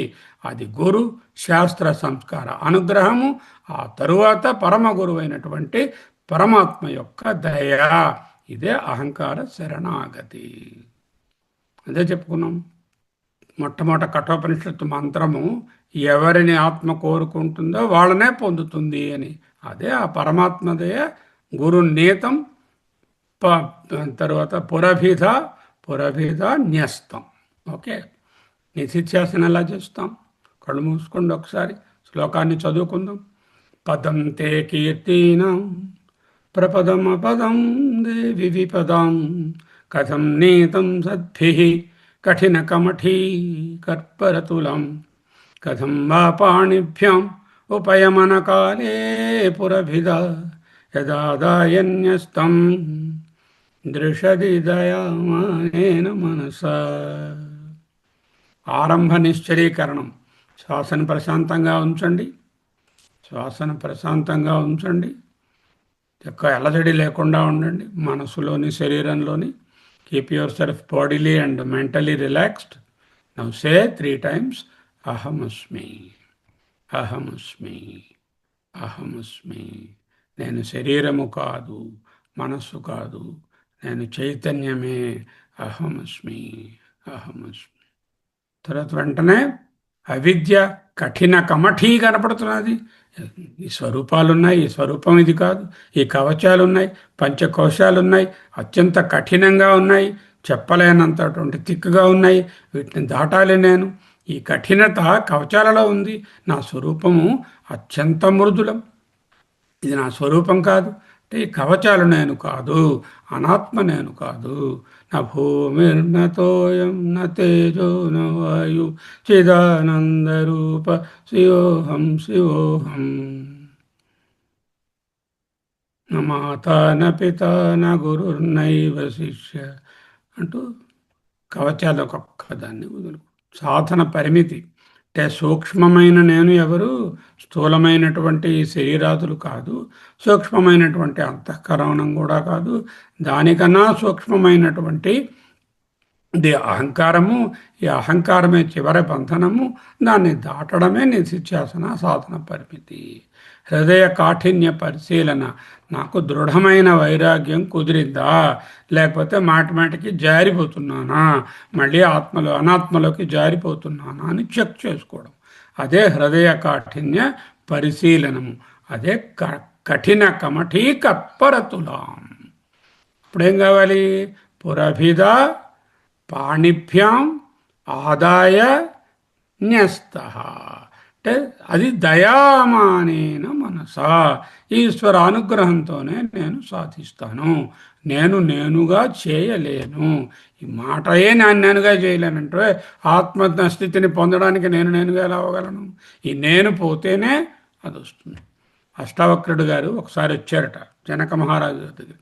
అది గురు శాస్త్ర సంస్కార అనుగ్రహము. ఆ తరువాత పరమ గురువైనటువంటి పరమాత్మ యొక్క దయ. ఇదే అహంకార శరణాగతి. అదే చెప్పుకున్నాం. మొట్టమొదట కఠోపనిషత్తు మంత్రము ఎవరిని ఆత్మ కోరుకుంటుందో వాళ్ళనే పొందుతుంది అని. అదే ఆ పరమాత్మదయ. గురు నీతం, తర్వాత పురభిధ న్యస్తం. ఓకే. నిధిధ్యాసన ఎలా చేస్తాం? కళ్ళు మూసుకోండి, ఒకసారి శ్లోకాన్ని చదువుకుందాం. పదం తే కీర్తినాం ప్రపదమపదం దేవి విపదాం కథం నీతం సద్భిః కఠిన కమఠీ కర్పరతులం కథం వా పాణిభ్యాం ఉపయమన కాలే పురభిద యదాదాయన్యస్తం దృశది దయామానేన మనసా. ఆరంభ నిశ్చలీకరణం. శ్వాసను ప్రశాంతంగా ఉంచండి. శ్వాసను ప్రశాంతంగా ఉంచండి. ఎక్కువ అలజడి లేకుండా ఉండండి. మనసులోని శరీరంలోని. Keep your self bodily and mentally relaxed. Now say 3 times అహమస్మి, అహమస్మి, అహమస్మి. నేను శరీరము కాదు, మనస్సు కాదు, నేను చైతన్యమే. అహమస్మి, అహమస్మి. తర్వాత వెంటనే అవిద్య కఠిన కమఠీ కనపడుతున్నది. ఈ స్వరూపాలున్నాయి, ఈ స్వరూపం ఇది కాదు. ఈ కవచాలున్నాయి, పంచకోశాలున్నాయి, అత్యంత కఠినంగా ఉన్నాయి, చెప్పలేనంతటువంటి తిక్కుగా ఉన్నాయి. వీటిని దాటాలి నేను. ఈ కఠినత కవచాలలో ఉంది. నా స్వరూపము అత్యంత మృదులం. ఇది నా స్వరూపం కాదు. అంటే ఈ కవచాలు నేను కాదు, అనాత్మ నేను కాదు. నా భూమిర్నతోయం న తేజో న వాయు చిదానందరూప శివోహం శివోహం. న మాతా న పితా న గురుర్నైవ శిష్య అంటూ కవచాలు ఒక్కొక్కదాన్ని వదులు. సాధన పరిమితి అంటే సూక్ష్మమైన నేను ఎవరు? స్థూలమైనటువంటి శరీరాదులు కాదు, సూక్ష్మమైనటువంటి అంతఃకరణం కూడా కాదు, దానికన్నా సూక్ష్మమైనటువంటి ఇది అహంకారము. ఈ అహంకారమే చివరి బంధనము. దాన్ని దాటడమే నిధిధ్యాసన సాధన పరిమితి. హృదయ కాఠిన్య పరిశీలన. నాకు దృఢమైన వైరాగ్యం కుదిరిందా, లేకపోతే మాటిమాటికి జారిపోతున్నానా, మళ్ళీ ఆత్మలో అనాత్మలోకి జారిపోతున్నానా అని చెక్ చేసుకోవడం. అదే హృదయ కాఠిన్య పరిశీలనము. అదే కఠిన కమఠీ కప్పరతులాం. ఇప్పుడేం కావాలి? పురభిద పాణిభ్యాం ఆదాయ న్యస్త. అంటే అది దయామానేన మనసా, ఈశ్వర అనుగ్రహంతోనే నేను సాధిస్తాను. నేనుగా చేయలేను. ఈ మాటయే నేనుగా చేయలేనంటే ఆత్మ స్థితిని పొందడానికి నేనుగా ఎలా అవ్వగలను? ఈ నేను పోతేనే అది వస్తుంది. అష్టావక్రుడు గారు ఒకసారి వచ్చారట జనక మహారాజు దగ్గరికి.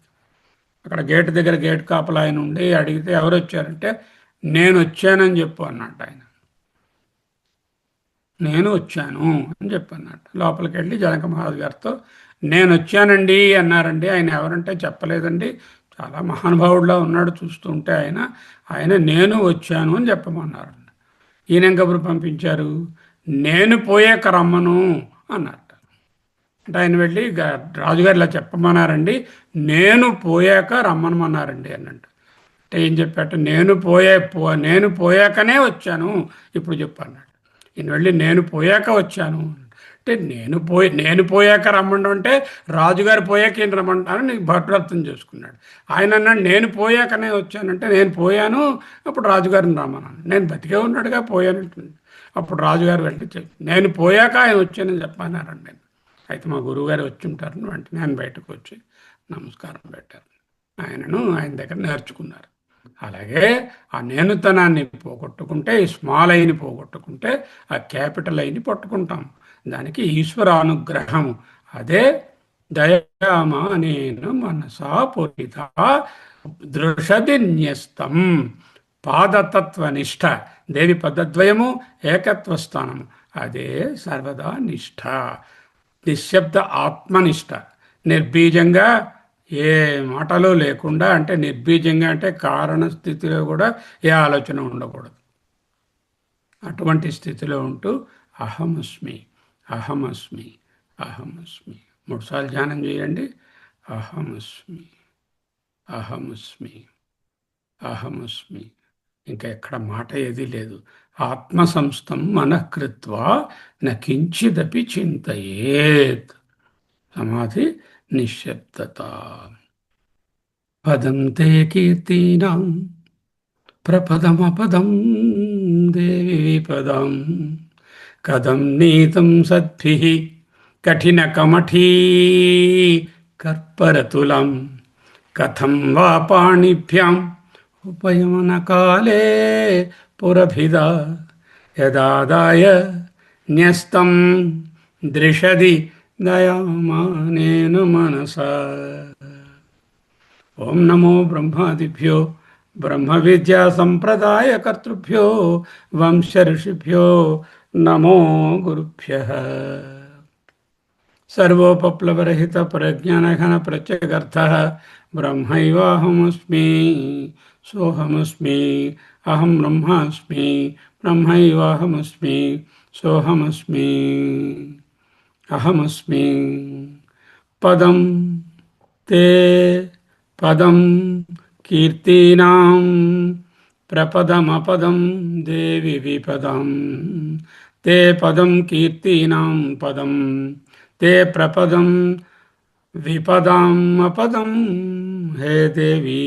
అక్కడ గేటు దగ్గర గేట్ కాపలా ఆయన ఉండి అడిగితే ఎవరు వచ్చారంటే, నేను వచ్చానని చెప్పు అన్నట్టు ఆయన. నేను వచ్చాను అని చెప్పన్నట్టు. లోపలికి వెళ్ళి జనక మహారాజు గారితో నేను వచ్చానండి అన్నారండి. ఆయన ఎవరంటే చెప్పలేదండి, చాలా మహానుభావుడిలా ఉన్నాడు చూస్తుంటే ఆయన నేను వచ్చాను అని చెప్పమన్నారండి. ఈయన కబురు పంపించారు, నేను పోయాక రమ్మను అన్నారు. అంటే ఆయన వెళ్ళి రాజుగారు ఇలా చెప్పమన్నారండి, నేను పోయాక రమ్మనమన్నారండి అన్నట్టు. అంటే ఏం చెప్పాట, నేను పోయాకనే వచ్చాను, ఇప్పుడు చెప్పన్నాడు. ఈయన వెళ్ళి నేను పోయాక వచ్చాను అంటే నేను పోయాక రమ్మండం అంటే రాజుగారు పోయాక ఈయన రమ్మంటాను నీకు భట్లు అర్థం చేసుకున్నాడు. ఆయన అన్నాడు నేను పోయాకనే వచ్చానంటే నేను పోయాను అప్పుడు రాజుగారిని రమ్మన్నాను. నేను బతికే ఉన్నాడుగా పోయాను. అప్పుడు రాజుగారు వెళ్ళి నేను పోయాక ఆయన వచ్చానని చెప్పన్నారండి. నేను అయితే మా గురువుగారు వచ్చి ఉంటారని వెంటనే ఆయన బయటకు వచ్చి నమస్కారం పెట్టారు. ఆయన దగ్గర నేర్చుకున్నారు. అలాగే ఆ నేనుతనాన్ని పోగొట్టుకుంటే, ఈ స్మాల్ ఐని పోగొట్టుకుంటే ఆ క్యాపిటల్ ఐని పట్టుకుంటాం. దానికి ఈశ్వర అనుగ్రహము. అదే దయామానేన మనసా పూరిత దృషది న్యస్తం. పాదతత్వనిష్ట, దేవి పదద్వయము ఏకత్వ స్థానము, అదే సర్వదా నిష్ఠ. నిశ్శబ్ద ఆత్మనిష్ట. నిర్బీజంగా ఏ మాటలు లేకుండా, అంటే నిర్బీజంగా అంటే కారణ స్థితిలో కూడా ఏ ఆలోచన ఉండకూడదు. అటువంటి స్థితిలో ఉంటూ అహమస్మి అహమస్మి అహమస్మి 3 సార్లు ధ్యానం చేయండి. అహమస్మి అహమస్మి అహమస్మి. ఇంకా ఎక్కడ మాట ఏది లేదు. ఆత్మ సంస్థం మనఃకృత్వా నకించిదపి చింతయేత్. సమాధి నిశ్శబ్దత. పదం తే కీర్తీనాం ప్రపదమపదం దేవి విపదం కథం నీతం సద్భిః కఠిన కమఠీ కర్పరతులం కథం వా పాణిభ్యాం ఉపయమన కాలే పురభిద యదాదాయ న్యస్తం దృషది దయామానేన మనసా. ఓం నమో బ్రహ్మాదిభ్యో బ్రహ్మ విద్యా సంప్రదాయ కర్తృభ్యో వంశ ఋషిభ్యో నమో గురుభ్యః. సర్వోపప్లవరహిత ప్రజ్ఞానఘన ప్రత్యగర్థః బ్రహ్మైవాహమస్మి సోహమస్మి. అహం బ్రహ్మాస్మి బ్రహ్మైవాహమస్మి సోహమస్మి అహమస్మి. పదం తే పదం కీర్తీనాం ప్రపదమపదం దేవి విపదం తే పదం కీర్తీనాం పదం తే ప్రపదం విపదాం అపదం హే దేవి.